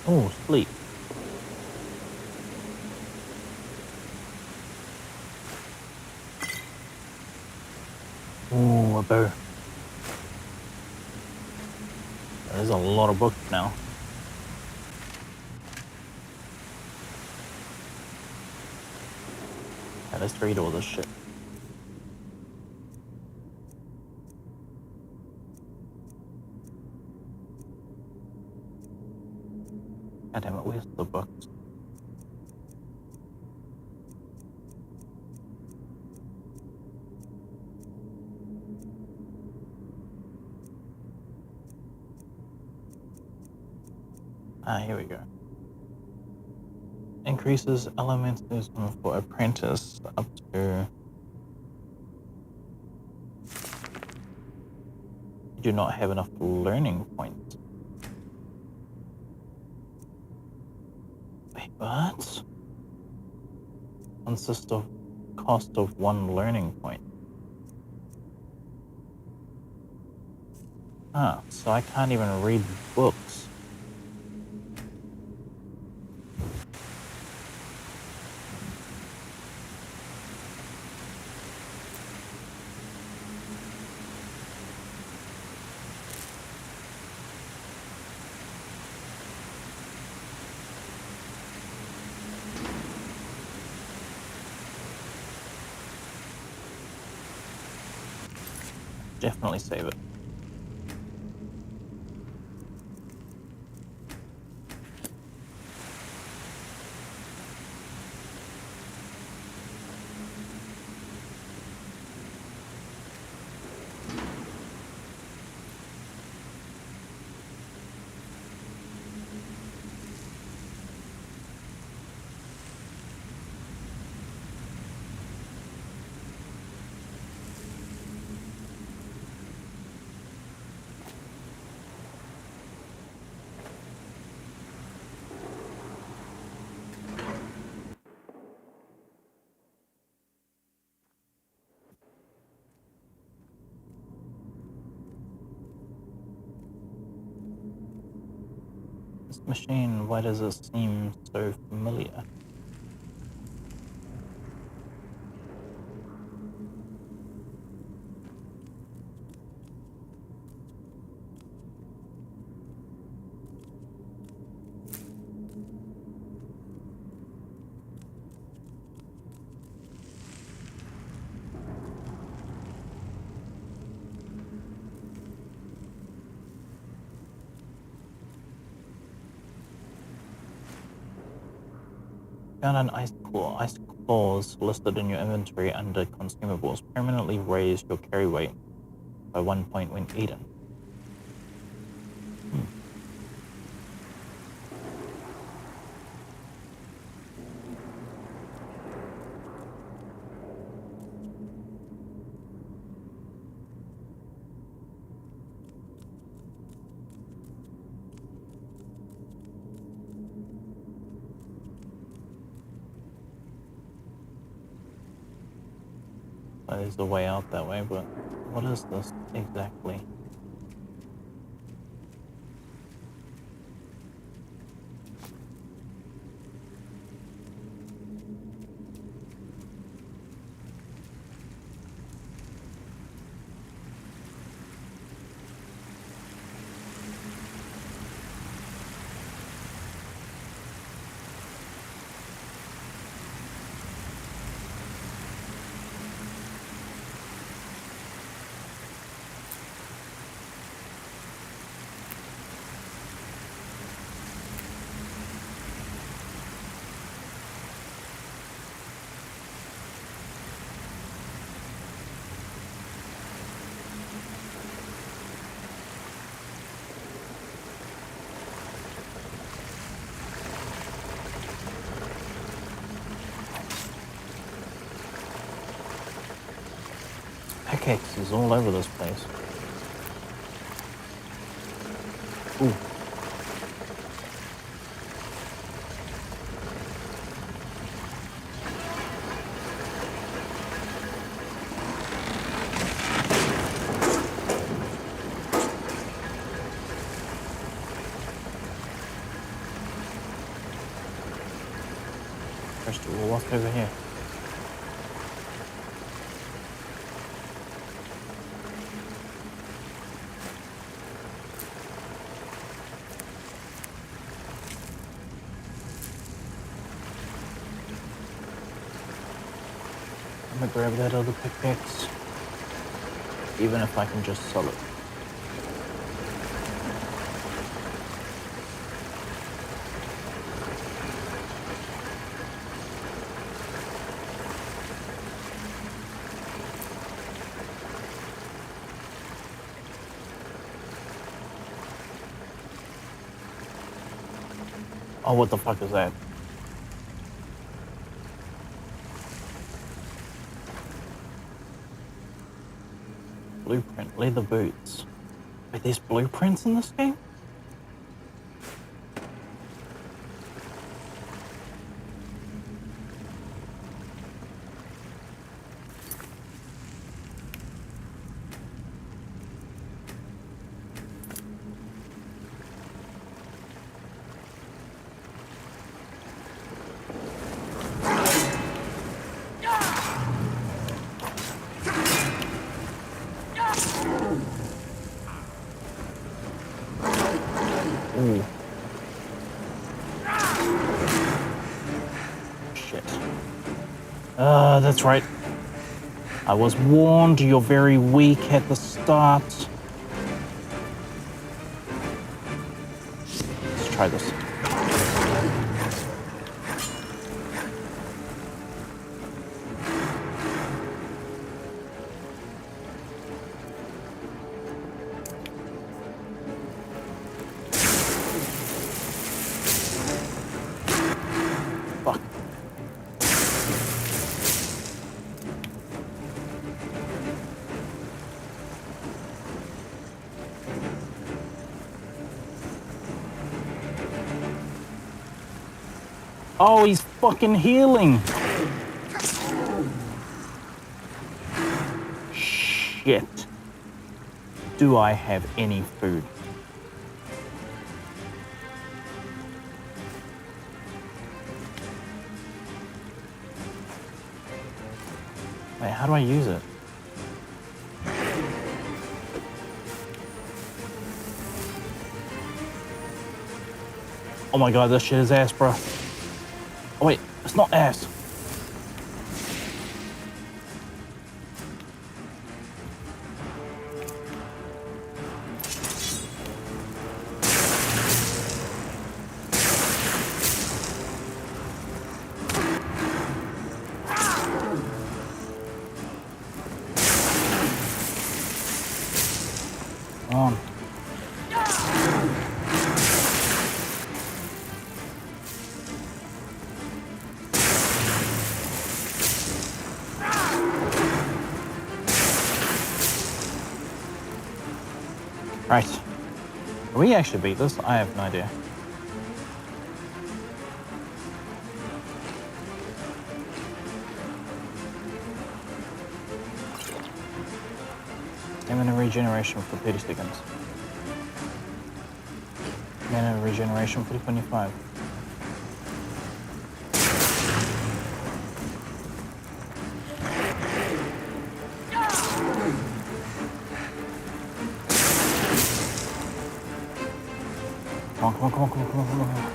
Oh, sleep. Ooh, a bow. There's a lot of books now. Yeah, let's read all this shit. God damn it, where's the books? Ah, here we go. Increases elementalism for apprentice up to... You do not have enough learning points. Wait, what? Consists of cost of 1 learning point. Huh, so I can't even read books. Definitely save it. This machine, why does it seem so familiar? Found an ice core. Ice cores listed in your inventory under consumables permanently raise your carry weight by 1 point when eaten. There's a way out that way, but what is this exactly? Pickaxes all over this place. Ooh. First of all, what's over here? I'm gonna grab that other pickaxe, even if I can just sell it. Oh, what the fuck is that? Blueprint, leather boots. Wait, there's blueprints in this game? That's right. I was warned you're very weak at the start. Let's try this. Fuck. Oh, he's fucking healing. Shit. Do I have any food? Wait, how do I use it? Oh my god, this shit is ass, bro. Oh wait, it's not ass. Come on. Right. Can we actually beat this? I have no idea. Stamina regeneration for 30 seconds. Mana regeneration for 25. Come on, come on, come on, come on, come on, come on.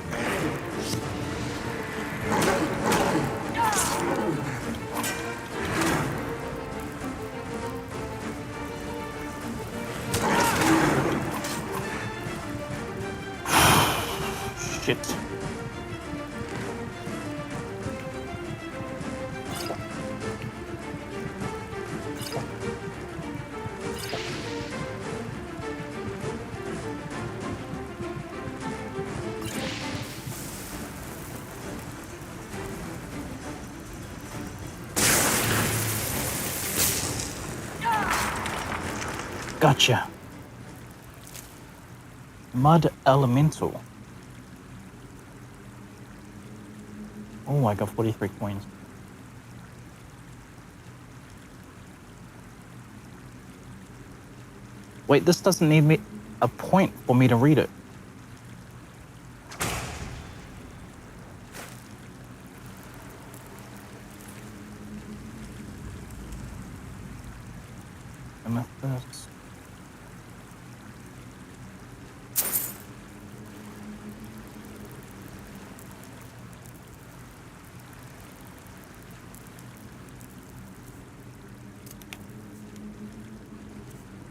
Shit. Gotcha. Mud Elemental. Oh, I got 43 coins. Wait, this doesn't need me a point for me to read it. Amethyst.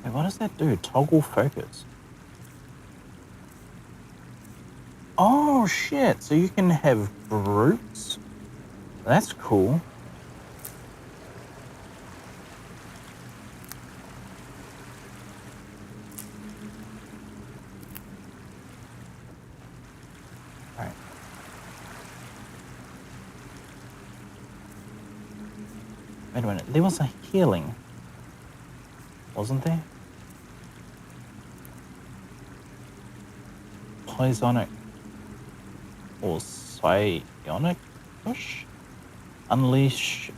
Wait, what does that do? Toggle focus. Oh shit, so you can have groups? That's cool. Alright. Wait a minute, there was a healing, wasn't there? Poisonic or psionic push? Unleash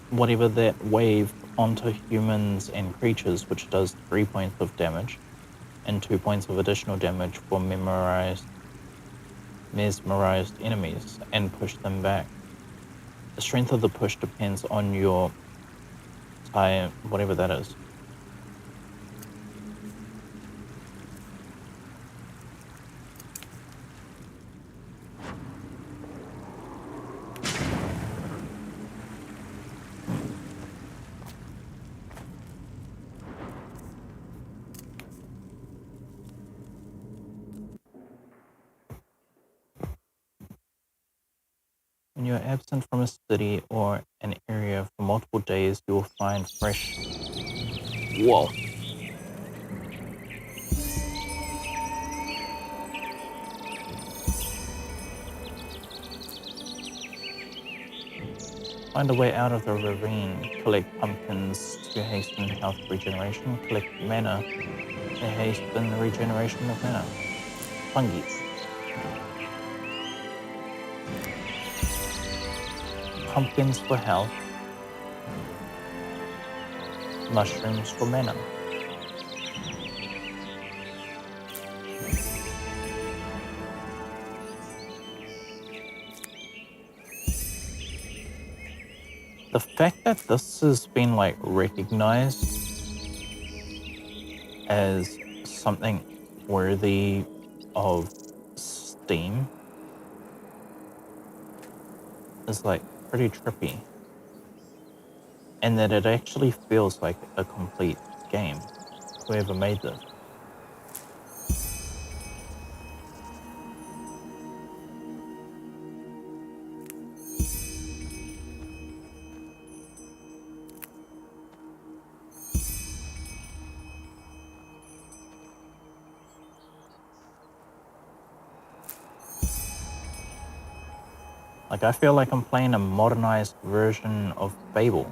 whatever that wave onto humans and creatures, which does 3 points of damage and 2 points of additional damage for mesmerized enemies and push them back. The strength of the push depends on your time, whatever that is. When you're absent from a city or an area for multiple days, you will find fresh... Whoa. Find a way out of the ravine. Collect pumpkins to hasten health regeneration. Collect mana to hasten the regeneration of mana. Fungi. Pumpkins for health. Mushrooms for mana. The fact that this has been like recognized as something worthy of Steam is like pretty trippy. And that it actually feels like a complete game, whoever made this. Like, I feel like I'm playing a modernized version of Fable.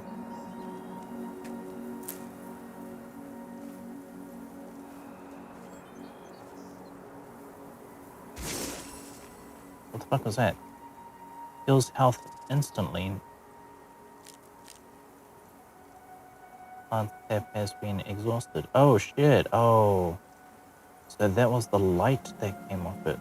What the fuck was that? Heals health instantly. Plant tap has been exhausted. Oh shit, oh. So that was the light that came off it.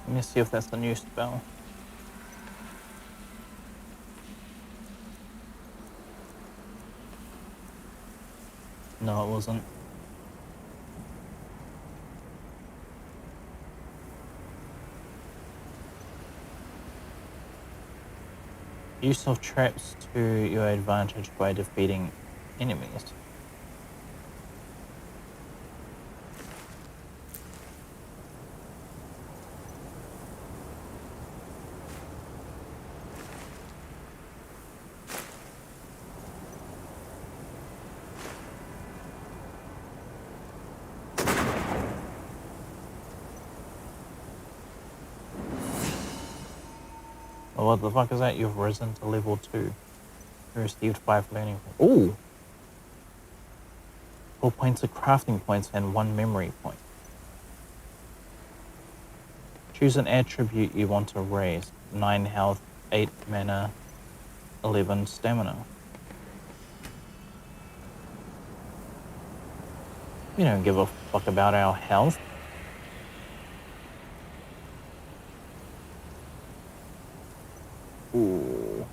Let me see if that's the new spell. No, it wasn't. Use of traps to your advantage by defeating enemies. Oh, what the fuck is that? You've risen to level 2. You received 5 learning points. Ooh! 4 points of crafting points and 1 memory point. Choose an attribute you want to raise. 9 health, 8 mana, 11 stamina. We don't give a fuck about our health. Ooh.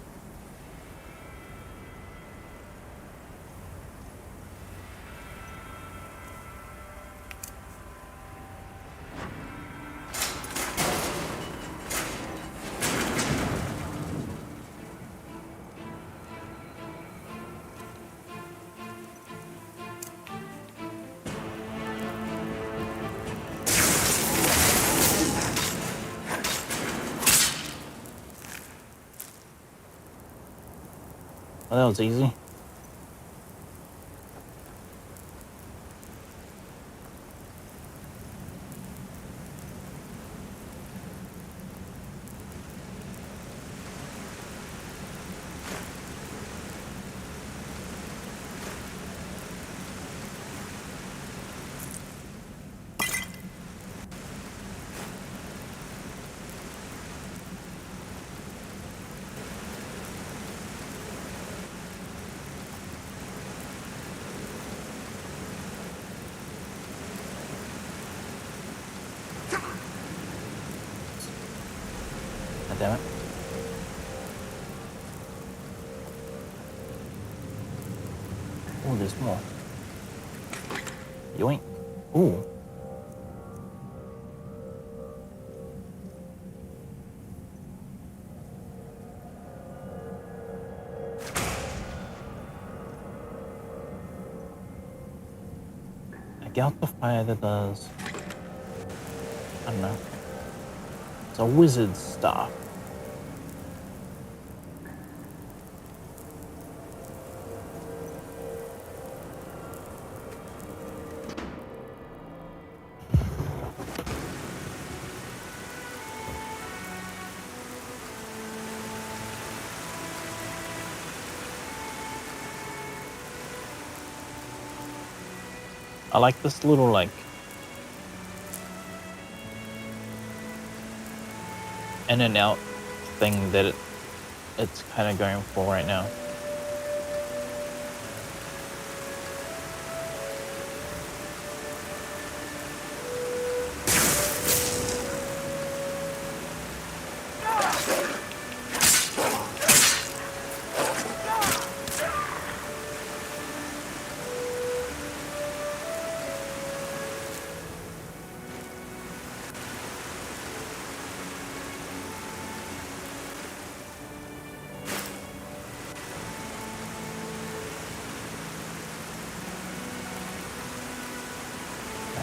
Well, that was easy. God damn it. Oh, there's more. Yoink. Ooh. I doubt the fire that does. I don't know. It's a wizard's staff. I like this little, like, in and out thing that it's kind of going for right now.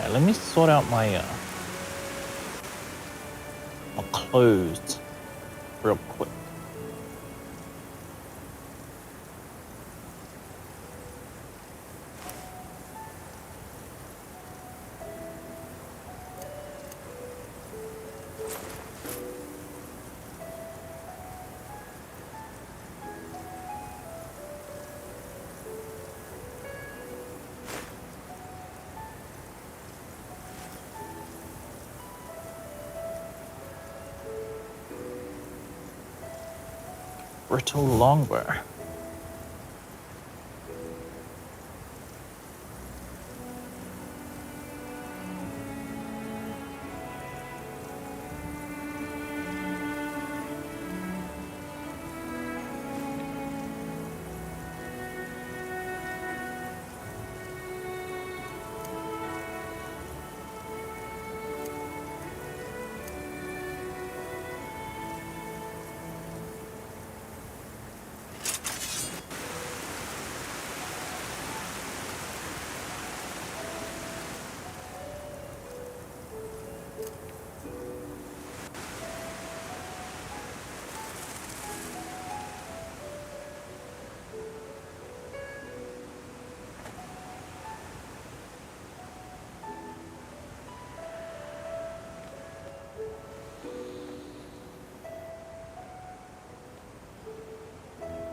Let me sort out my clothes real quick. Brittle longbow.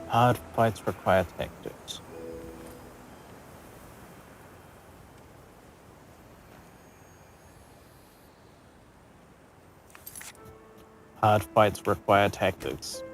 Hard fights require tactics. Hard fights require tactics.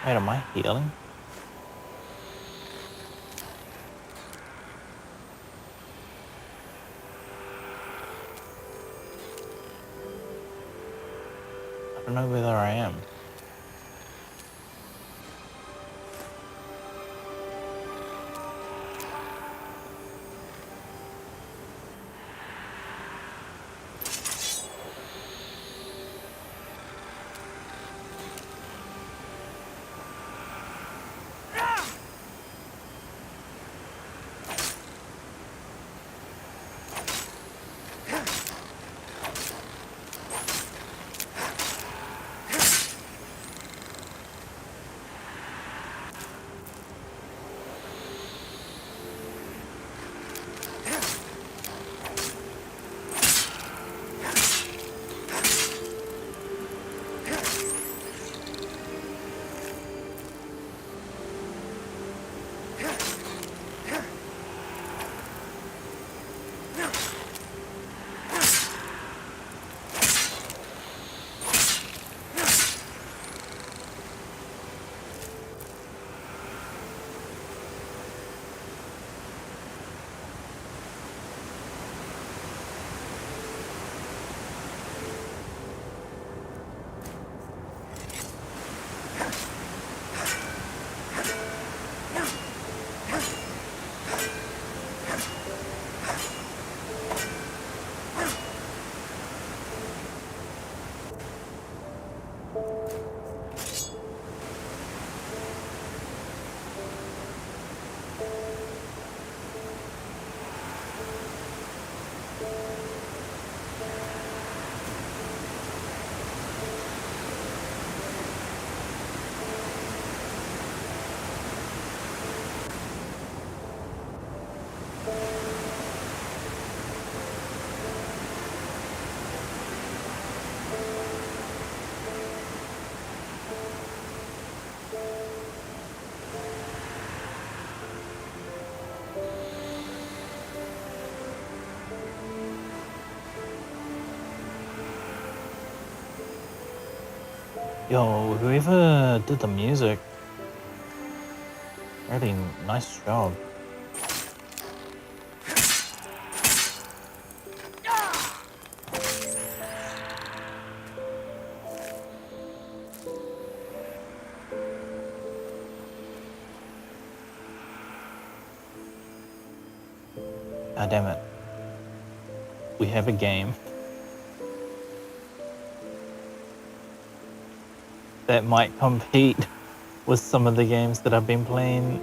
Wait, am I healing? I don't know whether I am. Yo, whoever did the music, really nice job. God damn it. We have a game that might compete with some of the games that I've been playing.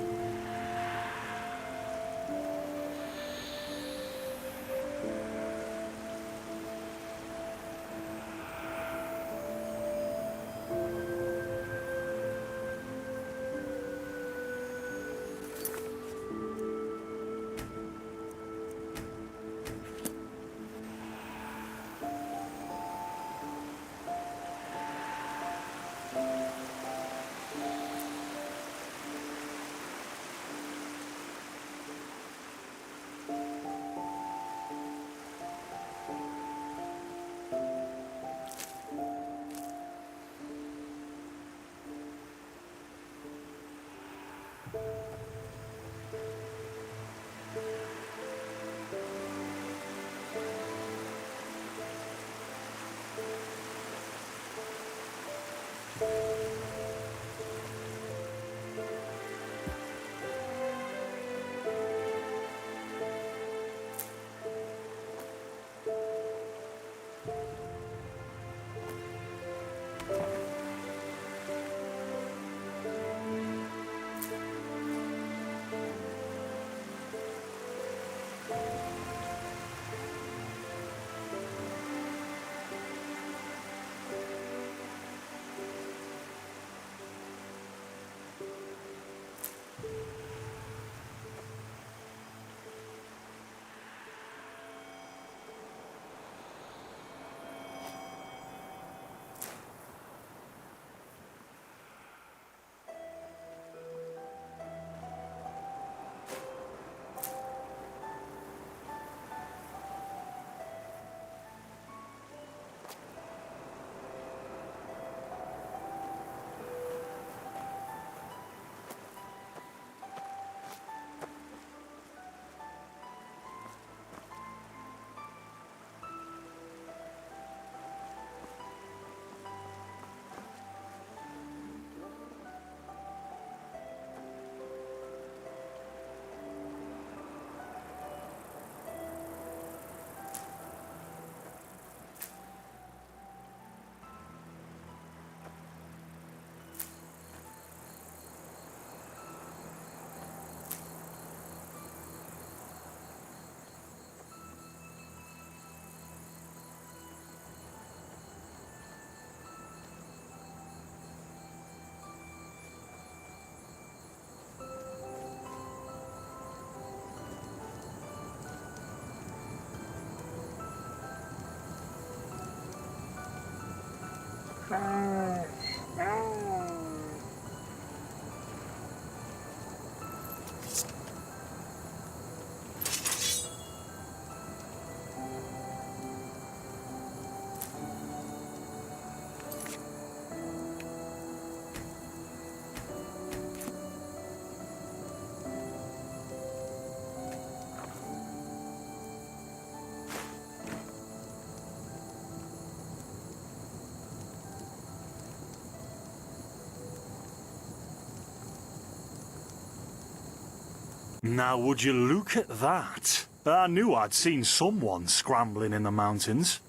Now would you look at that? I knew I'd seen someone scrambling in the mountains.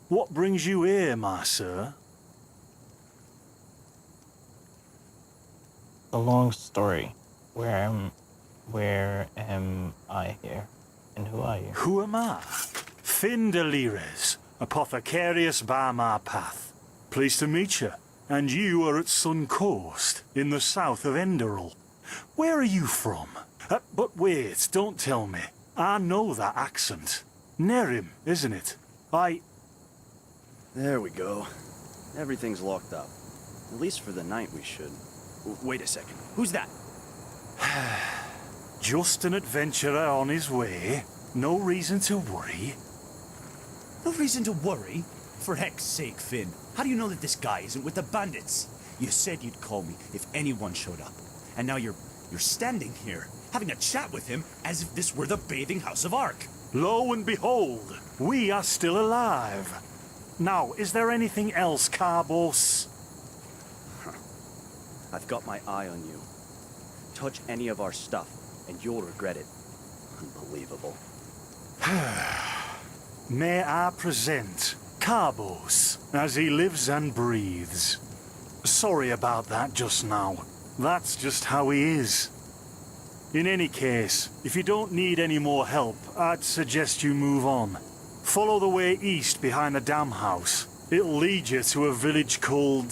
What brings you here, my sir? A long story. Where am I here? And who are you? Who am I? Finn Delires, apothecarius by my path. Pleased to meet you. And you are at Sun Coast, in the south of Enderal. Where are you from? But wait, don't tell me. I know that accent. Nerim, isn't it? There we go. Everything's locked up. At least for the night we should. Wait a second. Who's that? Just an adventurer on his way. No reason to worry. No reason to worry? For heck's sake, Finn. How do you know that this guy isn't with the bandits? You said you'd call me if anyone showed up. And now you're standing here, having a chat with him as if this were the bathing house of Ark. Lo and behold, we are still alive. Now, is there anything else, Carbos? I've got my eye on you. Touch any of our stuff, and you'll regret it. Unbelievable. May I present Carbos, as he lives and breathes. Sorry about that just now. That's just how he is. In any case, if you don't need any more help, I'd suggest you move on. Follow the way east behind the dam house. It'll lead you to a village called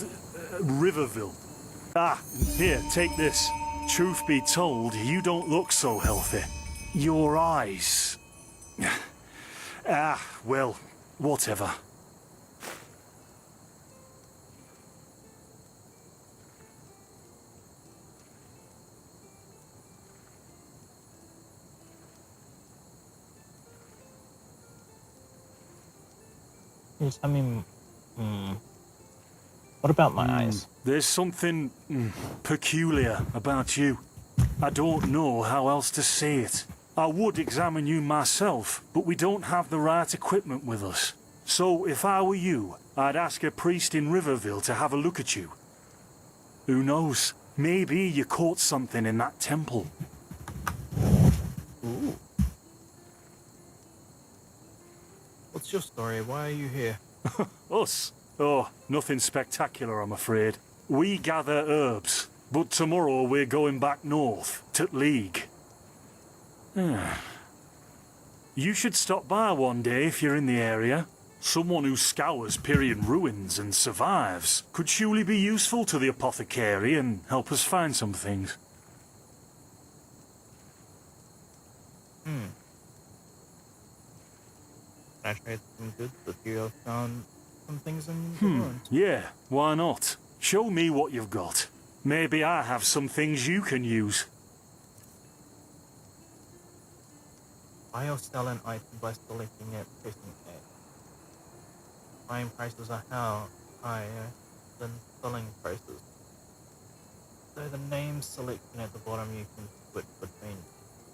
Riverville. Ah, here, take this. Truth be told, you don't look so healthy. Your eyes... well, whatever. Yes, I mean, what about my eyes? There's something peculiar about you. I don't know how else to say it. I would examine you myself, but we don't have the right equipment with us. So if I were you, I'd ask a priest in Riverville to have a look at you. Who knows? Maybe you caught something in that temple. Ooh. What's your story? Why are you here? Us? Oh, nothing spectacular, I'm afraid. We gather herbs, but tomorrow we're going back north, to League. You should stop by one day if you're in the area. Someone who scours Pyrian ruins and survives could surely be useful to the apothecary and help us find some things. Can I trade some goods with you? I've found some things in the ruins. Yeah, why not? Show me what you've got. Maybe I have some things you can use. Buy or sell an item by selecting it, pressing A. Buying prices are higher than selling prices. So the name selection at the bottom, you can switch between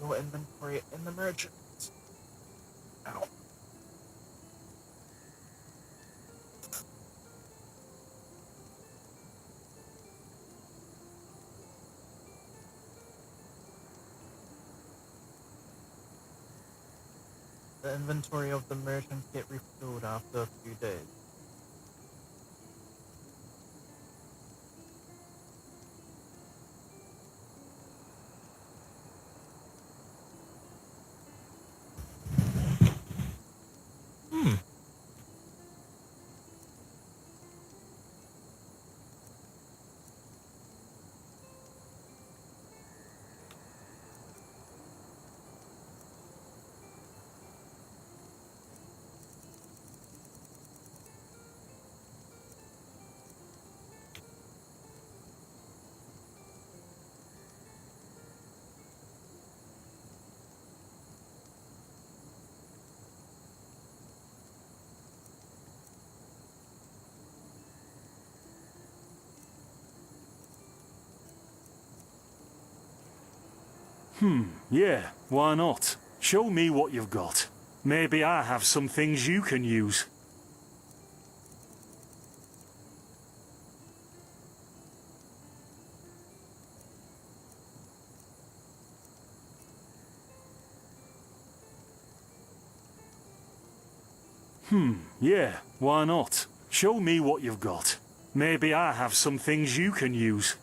your inventory and the merchant. Ow. The inventory of the merchant get refilled after a few days. Yeah, why not? Show me what you've got. Maybe I have some things you can use. Yeah, why not? Show me what you've got. Maybe I have some things you can use.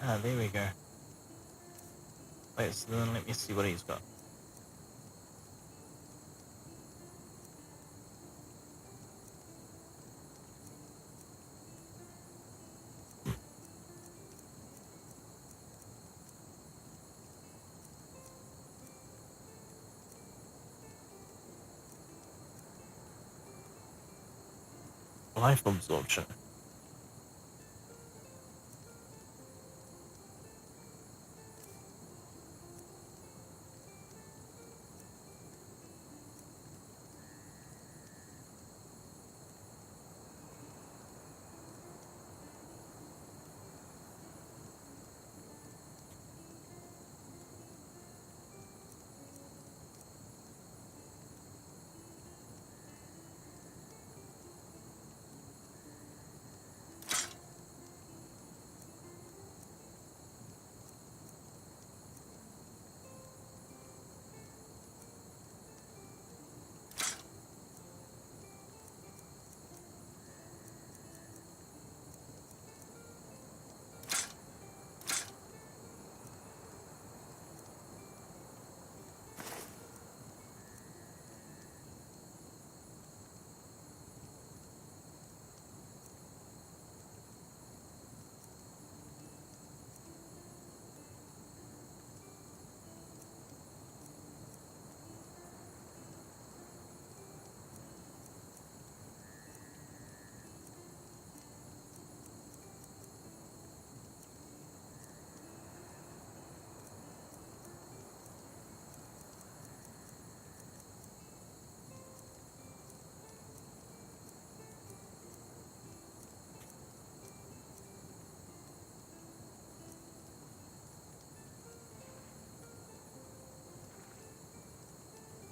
Ah, there we go. Wait, so then let me see what he's got. Life absorption.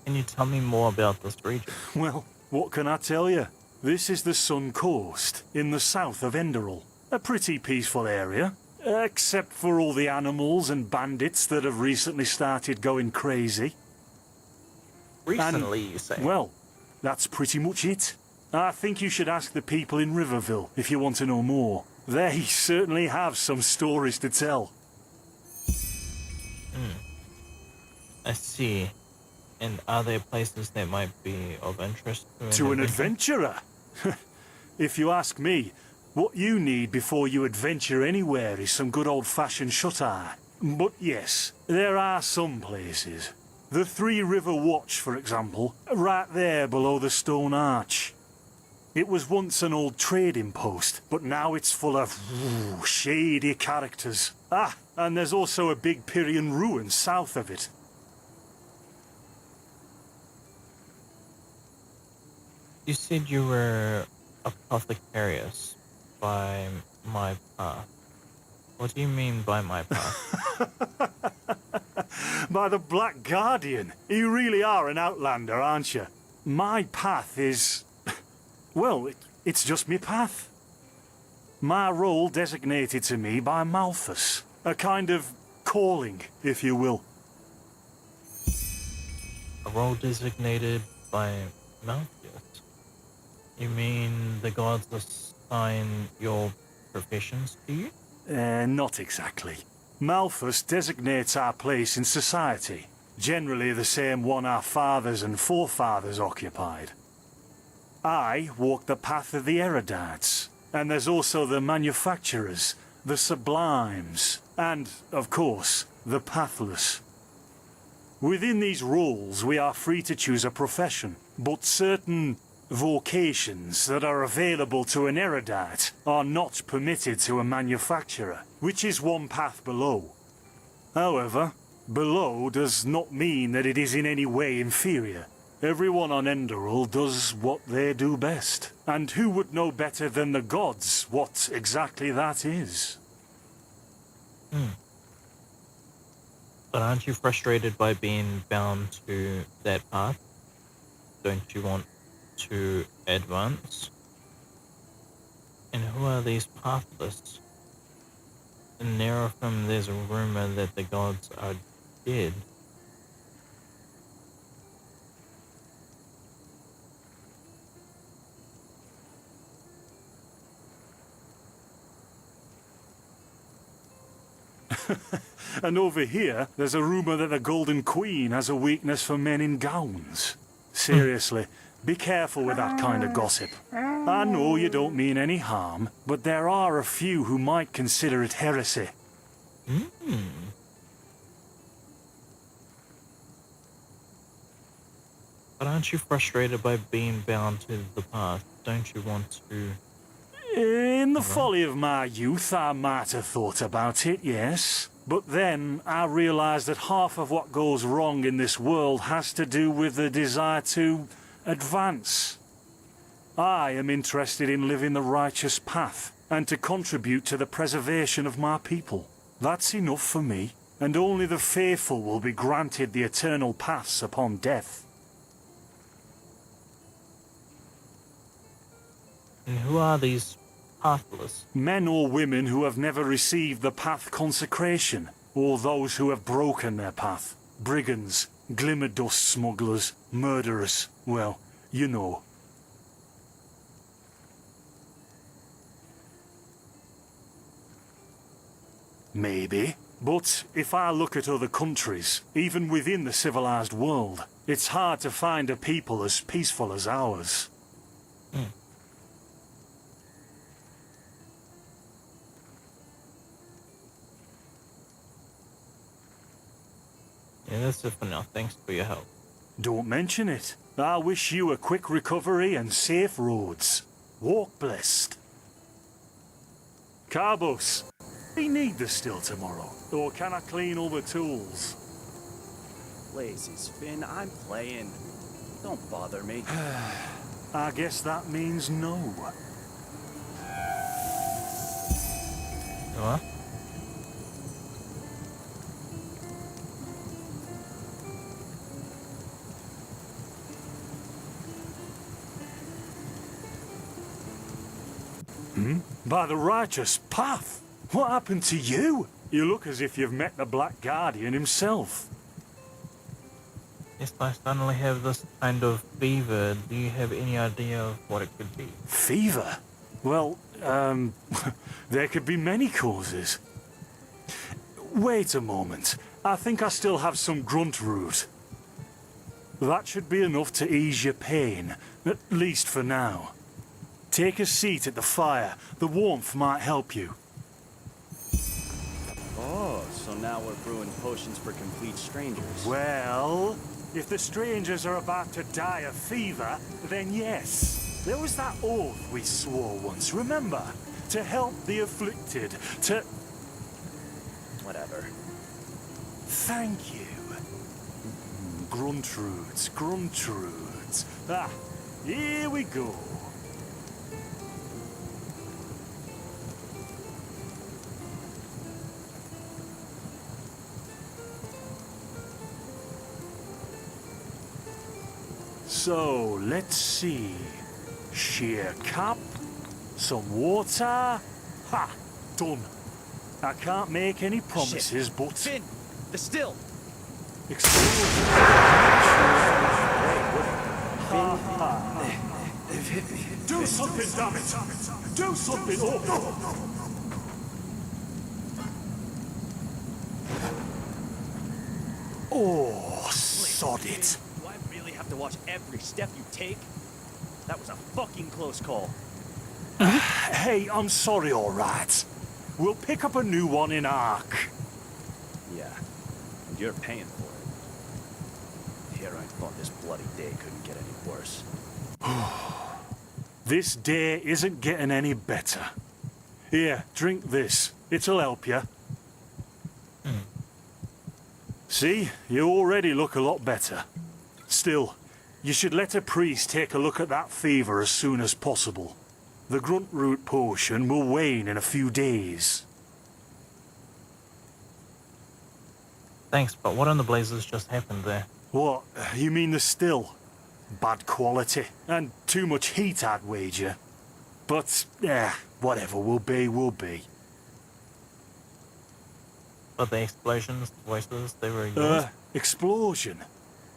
Can you tell me more about this region? Well, what can I tell you? This is the Sun Coast, in the south of Enderal. A pretty peaceful area, except for all the animals and bandits that have recently started going crazy. Recently, you say? Well, that's pretty much it. I think you should ask the people in Riverville if you want to know more. They certainly have some stories to tell. I see. And are there places that might be of interest to an adventurer? If you ask me, what you need before you adventure anywhere is some good old-fashioned shut-eye. But yes, there are some places. The Three River Watch, for example, right there below the stone arch. It was once an old trading post, but now it's full of shady characters. Ah, and there's also a big Pyrian ruin south of it. You said you were apothecarius by my path. What do you mean by my path? By the Black Guardian. You really are an outlander, aren't you? My path is... well, it's just me path. My role designated to me by Malthus. A kind of calling, if you will. A role designated by Malthus? You mean the gods assign your professions to you? Not exactly. Malthus designates our place in society. Generally the same one our fathers and forefathers occupied. I walk the path of the erudites. And there's also the manufacturers, the sublimes, and, of course, the pathless. Within these roles, we are free to choose a profession, but certain vocations that are available to an erudite are not permitted to a manufacturer, which is one path below. However, below does not mean that it is in any way inferior. Everyone on Enderal does what they do best. And who would know better than the gods what exactly that is? But aren't you frustrated by being bound to that path? Don't you want to advance? And who are these pathless? In Nerafim, there's a rumor that the gods are dead. And over here, there's a rumor that the Golden Queen has a weakness for men in gowns. Seriously, be careful with that kind of gossip. I know you don't mean any harm, but there are a few who might consider it heresy. But aren't you frustrated by being bound to the path? Don't you want to... In the folly of my youth, I might have thought about it, yes. But then I realized that half of what goes wrong in this world has to do with the desire to advance. I am interested in living the righteous path and to contribute to the preservation of my people. That's enough for me, and only the faithful will be granted the eternal paths upon death. And who are these pathless? Men or women who have never received the path consecration, or those who have broken their path. Brigands, glimmer dust smugglers, murderers, well, you know. Maybe. But if I look at other countries, even within the civilized world, it's hard to find a people as peaceful as ours. Yeah, that's it for now. Thanks for your help. Don't mention it. I wish you a quick recovery and safe roads. Walk blessed. Carbos, we need the still tomorrow, or can I clean all the tools? Lazy Spin, I'm playing. Don't bother me. I guess that means no. What? By the righteous path? What happened to you? You look as if you've met the Black Guardian himself. Yes, I suddenly have this kind of fever. Do you have any idea of what it could be? Fever? Well, there could be many causes. Wait a moment. I think I still have some grunt root. That should be enough to ease your pain, at least for now. Take a seat at the fire. The warmth might help you. Oh, so now we're brewing potions for complete strangers. Well, if the strangers are about to die of fever, then yes. There was that oath we swore once, remember? To help the afflicted, to... Whatever. Thank you. Gruntroods, gruntroods. Ah, here we go. So, let's see. Sheer cup, some water, Ha! Done. I can't make any promises, but... Finn! The still! Explosion! They've hit me. Do something, damn it! Do something! Oh. Oh, sod it. Do I really have to watch every step you take? That was a fucking close call. Hey, I'm sorry, all right. We'll pick up a new one in Ark. Yeah, and you're paying for it. Here I thought this bloody day couldn't get any worse. This day isn't getting any better. Here, drink this. It'll help you. See, you already look a lot better. Still, you should let a priest take a look at that fever as soon as possible. The grunt root potion will wane in a few days. Thanks, but what in the blazes just happened there? What? You mean the still? Bad quality, and too much heat, I'd wager. But, whatever will be, will be. But the explosions, the voices, they were yours? Explosion?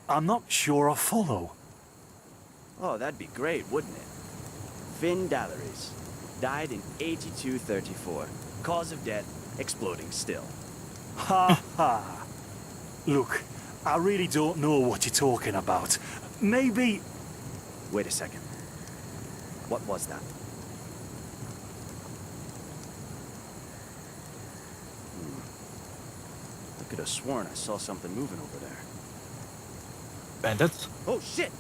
I'm not sure I follow. Oh, that'd be great, wouldn't it? Finn Dalleries. Died in 8234. Cause of death, exploding still. Ha ha. Look, I really don't know what you're talking about. Maybe... Wait a second. What was that? I could have sworn I saw something moving over there. Bandits? Oh, shit!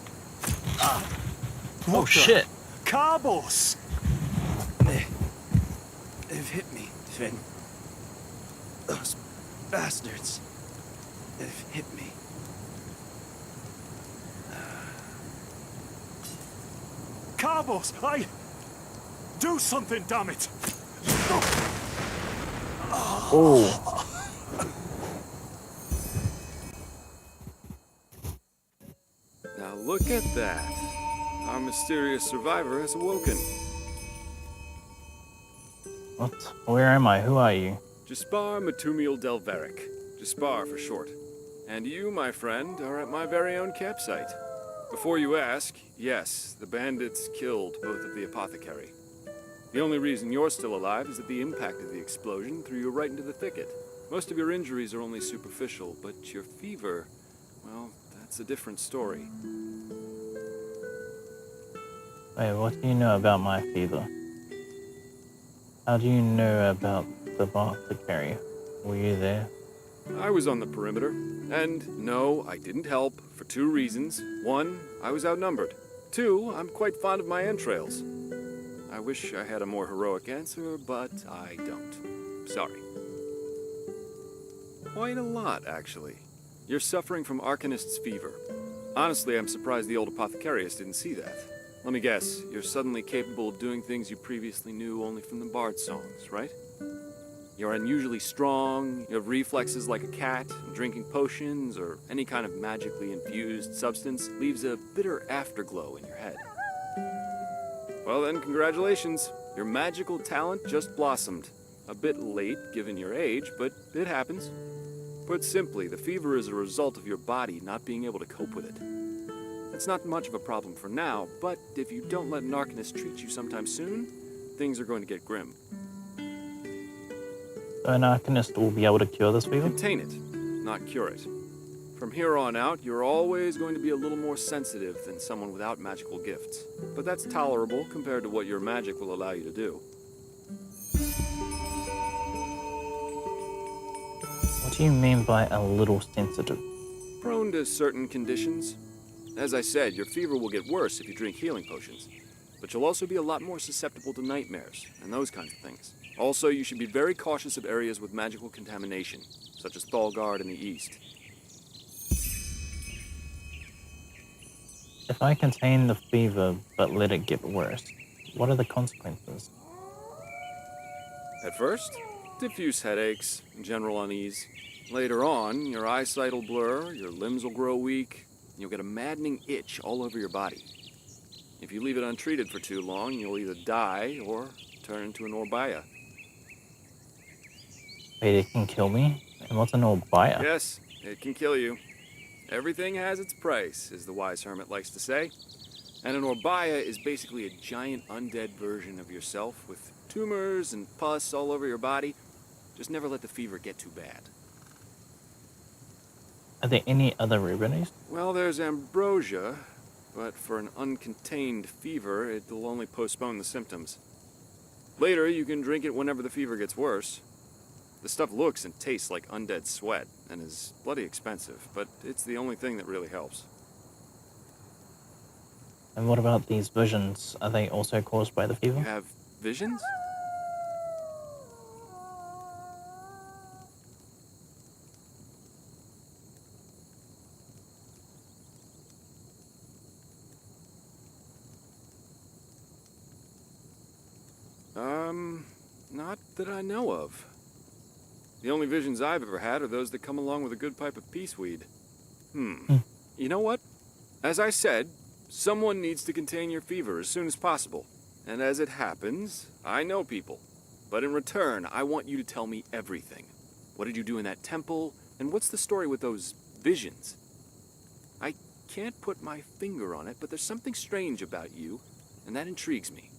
Oh, shit! Carbos! They've hit me, Finn. Those bastards. They've hit me. Carbos, do something, damn it! Oh. Now look at that. Our mysterious survivor has awoken. What? Where am I? Who are you? Jaspar Matumiel Delveric. Jaspar for short. And you, my friend, are at my very own campsite. Before you ask, yes, the bandits killed both of the apothecary. The only reason you're still alive is that the impact of the explosion threw you right into the thicket. Most of your injuries are only superficial, but your fever, well, that's a different story. Wait, what do you know about my fever? How do you know about the apothecary? Were you there? I was on the perimeter, and no, I didn't help for two reasons. One, I was outnumbered. Two, I'm quite fond of my entrails. I wish I had a more heroic answer, but I don't. Sorry. Quite a lot, actually. You're suffering from Arcanist's fever. Honestly, I'm surprised the old apothecarius didn't see that. Let me guess, you're suddenly capable of doing things you previously knew only from the bard songs, right? You're unusually strong, you have reflexes like a cat, and drinking potions or any kind of magically infused substance leaves a bitter afterglow in your head. Well then, congratulations. Your magical talent just blossomed. A bit late, given your age, but it happens. Put simply, the fever is a result of your body not being able to cope with it. It's not much of a problem for now, but if you don't let an Arcanist treat you sometime soon, things are going to get grim. An Arcanist will be able to cure this fever? Contain it, not cure it. From here on out, you're always going to be a little more sensitive than someone without magical gifts. But that's tolerable compared to what your magic will allow you to do. What do you mean by a little sensitive? Prone to certain conditions. As I said, your fever will get worse if you drink healing potions. But you'll also be a lot more susceptible to nightmares and those kinds of things. Also, you should be very cautious of areas with magical contamination, such as Thalgard in the east. If I contain the fever but let it get worse, what are the consequences? At first, diffuse headaches and general unease. Later on, your eyesight will blur, your limbs will grow weak, and you'll get a maddening itch all over your body. If you leave it untreated for too long, you'll either die or turn into an Orbaya. Wait, it can kill me? And what's an Orbaya? Yes, it can kill you. Everything has its price, as the wise hermit likes to say. And an Orbaya is basically a giant undead version of yourself with tumors and pus all over your body. Just never let the fever get too bad. Are there any other remedies? Well, there's ambrosia, but for an uncontained fever, it'll only postpone the symptoms. Later, you can drink it whenever the fever gets worse. The stuff looks and tastes like undead sweat, and is bloody expensive, but it's the only thing that really helps. And what about these visions? Are they also caused by the fever? You have visions? Not that I know of. The only visions I've ever had are those that come along with a good pipe of peaceweed. You know what? As I said, someone needs to contain your fever as soon as possible. And as it happens, I know people. But in return, I want you to tell me everything. What did you do in that temple? And what's the story with those visions? I can't put my finger on it, but there's something strange about you, and that intrigues me.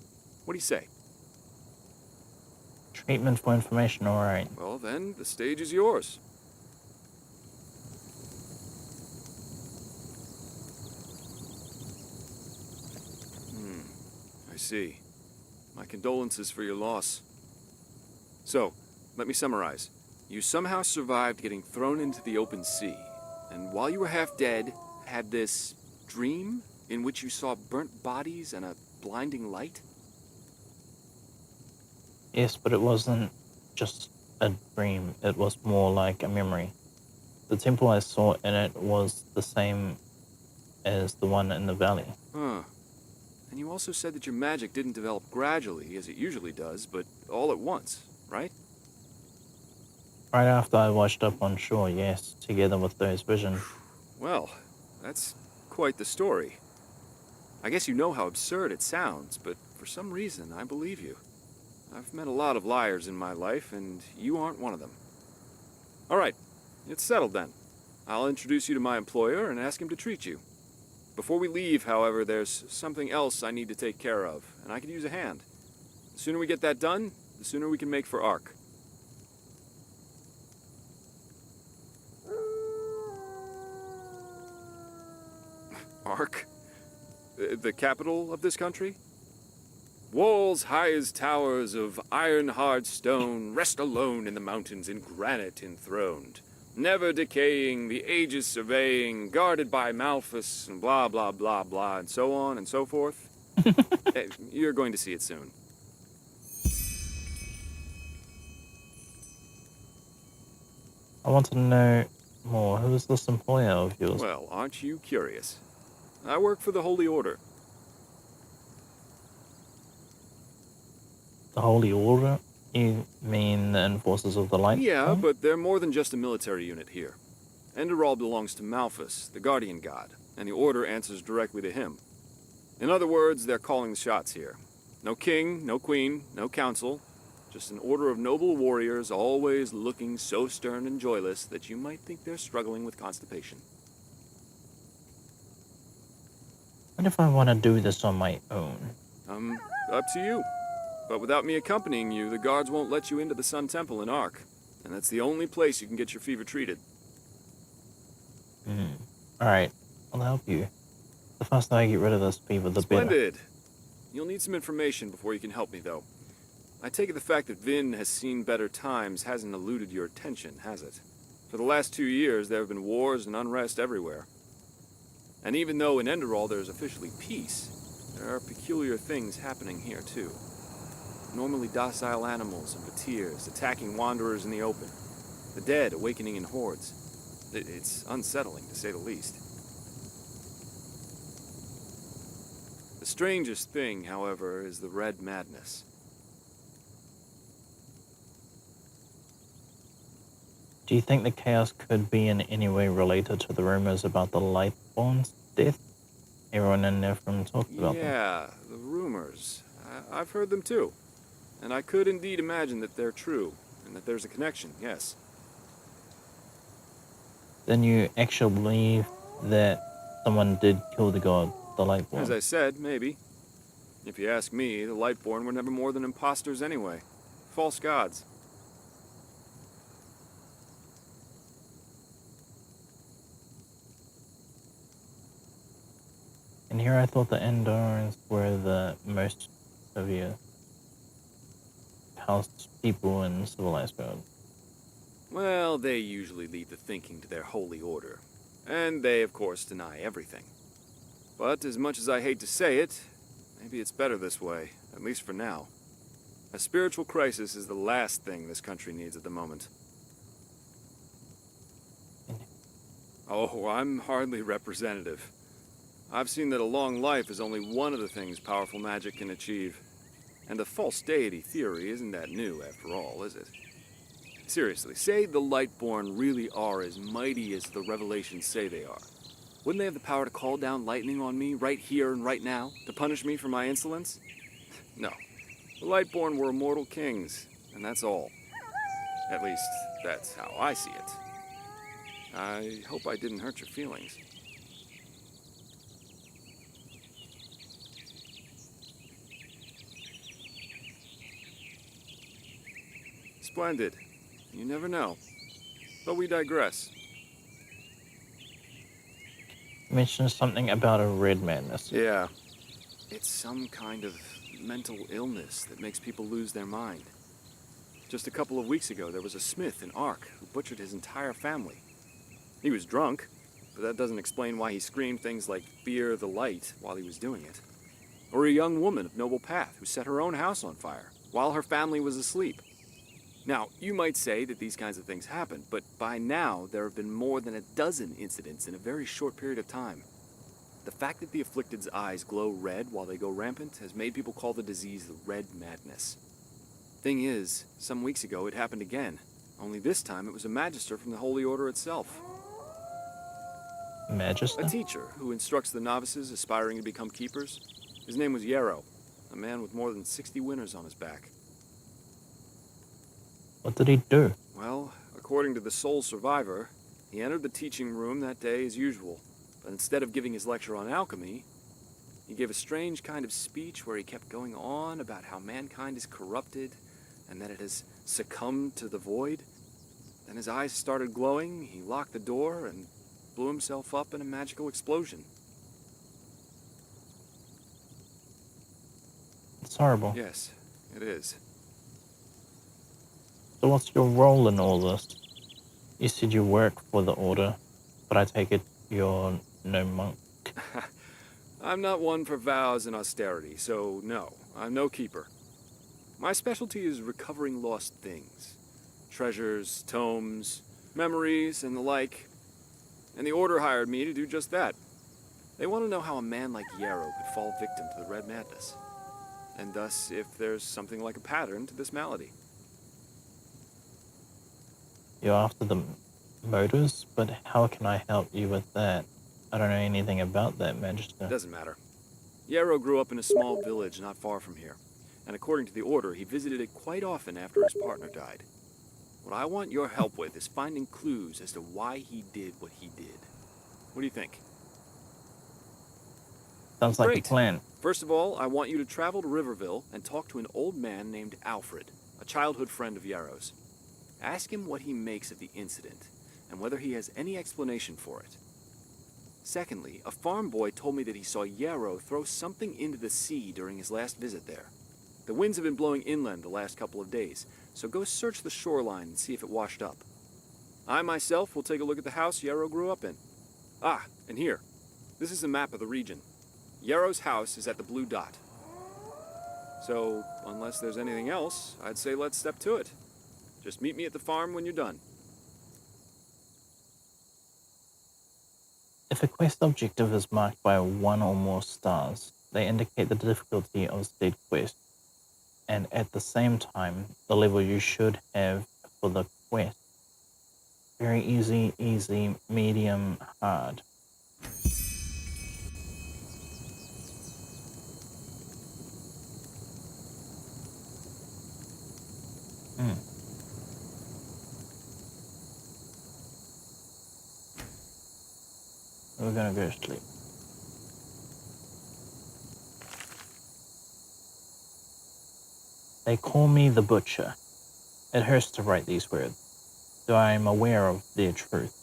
What do you say? Treatment for information, alright. Well then, the stage is yours. I see. My condolences for your loss. So, let me summarize. You somehow survived getting thrown into the open sea, and while you were half dead, had this dream in which you saw burnt bodies and a blinding light? Yes, but it wasn't just a dream. It was more like a memory. The temple I saw in it was the same as the one in the valley. Huh. And you also said that your magic didn't develop gradually, as it usually does, but all at once, right? Right after I washed up on shore, yes, together with those visions. Well, that's quite the story. I guess you know how absurd it sounds, but for some reason, I believe you. I've met a lot of liars in my life, and you aren't one of them. All right, it's settled then. I'll introduce you to my employer and ask him to treat you. Before we leave, however, there's something else I need to take care of, and I could use a hand. The sooner we get that done, the sooner we can make for Ark. Ark? The capital of this country? Walls high as towers of iron-hard stone rest alone in the mountains in granite enthroned, never decaying, the ages surveying, guarded by Malthus, and blah, blah, blah, blah, and so on and so forth. You're going to see it soon. I want to know more. Who is this employer of yours? Well, aren't you curious? I work for the Holy Order. The Holy Order? You mean the Enforcers of the Light? Yeah, but they're more than just a military unit here. Enderal belongs to Malthus, the guardian god, and the Order answers directly to him. In other words, they're calling the shots here. No king, no queen, no council, just an order of noble warriors always looking so stern and joyless that you might think they're struggling with constipation. What if I want to do this on my own? Up to you. But without me accompanying you, the guards won't let you into the Sun Temple in Ark. And that's the only place you can get your fever treated. Alright, I'll help you. The faster I get rid of this fever, the better. Splendid. You'll need some information before you can help me, though. I take it the fact that Vin has seen better times hasn't eluded your attention, has it? For the last 2 years, there have been wars and unrest everywhere. And even though in Enderal there's officially peace, there are peculiar things happening here, too. Normally docile animals and fakirs attacking wanderers in the open. The dead awakening in hordes. It's unsettling, to say the least. The strangest thing, however, is the Red Madness. Do you think the chaos could be in any way related to the rumors about the Lightborn's death? Everyone in Nephilim talked about them. Yeah, the rumors. I've heard them too. And I could indeed imagine that they're true. and that there's a connection, yes. Then you actually believe that someone did kill the god, the Lightborn? As I said, maybe. If you ask me, the Lightborn were never more than imposters anyway. False gods. And here I thought the Enderals were the most severe house people in civilized world. Well, they usually leave the thinking to their holy order. And they, of course, deny everything. But as much as I hate to say it, maybe it's better this way, at least for now. A spiritual crisis is the last thing this country needs at the moment. Oh, I'm hardly representative. I've seen that a long life is only one of the things powerful magic can achieve. And the false deity theory isn't that new, after all, is it? Seriously, say the Lightborn really are as mighty as the revelations say they are. Wouldn't they have the power to call down lightning on me right here and right now, to punish me for my insolence? No. The Lightborn were immortal kings, and that's all. At least, that's how I see it. I hope I didn't hurt your feelings. Splendid. You never know. But we digress. You mentioned something about a red madness. Yeah. It's some kind of mental illness that makes people lose their mind. Just a couple of weeks ago, there was a smith in Ark who butchered his entire family. He was drunk, but that doesn't explain why he screamed things like "Fear the light" while he was doing it. Or a young woman of noble path who set her own house on fire while her family was asleep. Now, you might say that these kinds of things happen, but by now there have been more than a dozen incidents in a very short period of time. The fact that the afflicted's eyes glow red while they go rampant has made people call the disease the Red Madness. Thing is, some weeks ago it happened again, only this time it was a magister from the Holy Order itself. Magister? A teacher who instructs the novices aspiring to become keepers. His name was Yarrow, a man with more than 60 winners on his back. What did he do? Well, according to the sole survivor, he entered the teaching room that day as usual, but instead of giving his lecture on alchemy, he gave a strange kind of speech where he kept going on about how mankind is corrupted and that it has succumbed to the void. Then his eyes started glowing, he locked the door, and blew himself up in a magical explosion. It's horrible. Yes, it is. So what's your role in all this? You said you work for the Order, but I take it you're no monk. I'm not one for vows and austerity, so no, I'm no keeper. My specialty is recovering lost things. Treasures, tomes, memories, and the like. And the Order hired me to do just that. They want to know how a man like Yarrow could fall victim to the Red Madness. And thus, if there's something like a pattern to this malady. You're after the motives, but how can I help you with that? I don't know anything about that, Magister. Doesn't matter. Yarrow grew up in a small village not far from here, and according to the Order, he visited it quite often after his partner died. What I want your help with is finding clues as to why he did what he did. What do you think? Sounds like a plan. First of all, I want you to travel to Riverville and talk to an old man named Alfred, a childhood friend of Yarrow's. Ask him what he makes of the incident, and whether he has any explanation for it. Secondly, a farm boy told me that he saw Yarrow throw something into the sea during his last visit there. The winds have been blowing inland the last couple of days, so go search the shoreline and see if it washed up. I myself will take a look at the house Yarrow grew up in. Ah, and here. This is a map of the region. Yarrow's house is at the blue dot. So, unless there's anything else, I'd say let's step to it. Just meet me at the farm when you're done. If a quest objective is marked by one or more stars, they indicate the difficulty of said quest, and at the same time, the level you should have for the quest. Very easy, easy, medium, hard. We're gonna go to sleep. They call me the Butcher. It hurts to write these words, though I am aware of their truth.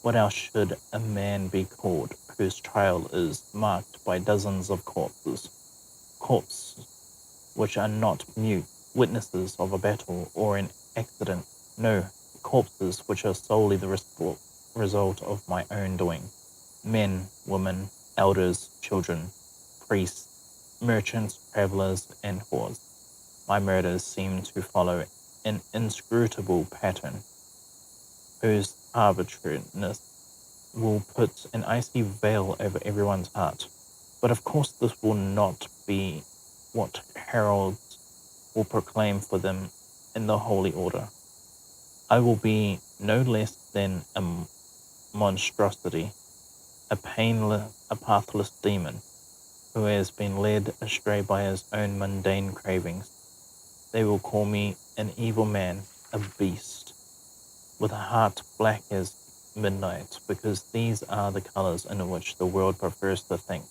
What else should a man be called whose trial is marked by dozens of corpses? Corpses which are not mute witnesses of a battle or an accident. No, corpses which are solely the result of my own doing. Men, women, elders, children, priests, merchants, travelers, and whores. My murders seem to follow an inscrutable pattern whose arbitrariness will put an icy veil over everyone's heart. But of course this will not be what heralds will proclaim for them in the Holy Order. I will be no less than a monstrosity, a pathless demon, who has been led astray by his own mundane cravings. They will call me an evil man, a beast, with a heart black as midnight, because these are the colors in which the world prefers to think,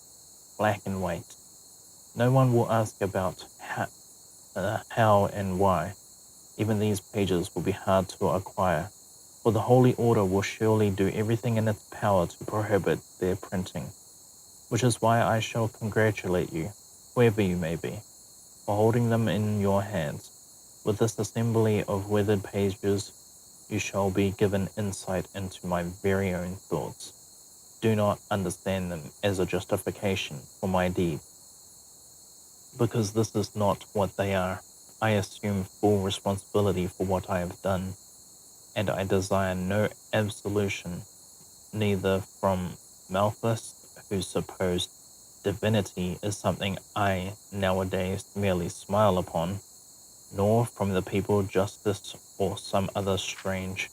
black and white. No one will ask about how and why. Even these pages will be hard to acquire, for the Holy Order will surely do everything in its power to prohibit their printing, which is why I shall congratulate you, whoever you may be, for holding them in your hands. With this assembly of weathered pages, you shall be given insight into my very own thoughts. Do not understand them as a justification for my deed, because this is not what they are. I assume full responsibility for what I have done, and I desire no absolution, neither from Malthus, whose supposed divinity is something I nowadays merely smile upon, nor from the people justice or some other strange,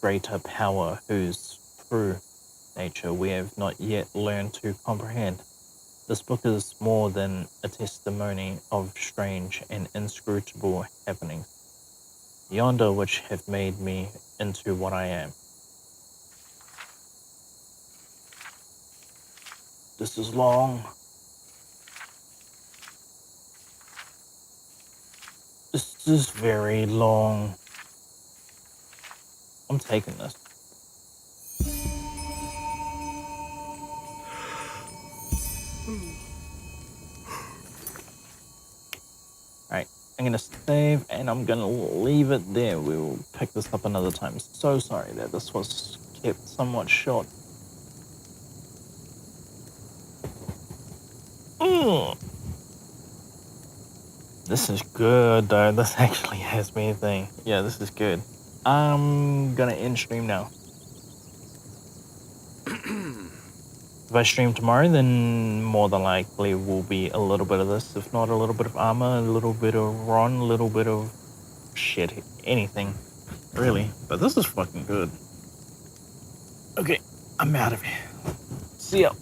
greater power whose true nature we have not yet learned to comprehend. This book is more than a testimony of strange and inscrutable happenings, yonder which have made me into what I am. This is long. This is very long. I'm taking this. Alright, I'm gonna save and I'm gonna leave it there. We will pick this up another time. So sorry that this was kept somewhat short. This is good though. This actually has me a thing. Yeah, this is good. I'm gonna end stream now. If I stream tomorrow, then more than likely will be a little bit of this. If not, a little bit of Armor, a little bit of Ron, a little bit of shit, anything, really. But this is fucking good. Okay, I'm out of here. See ya.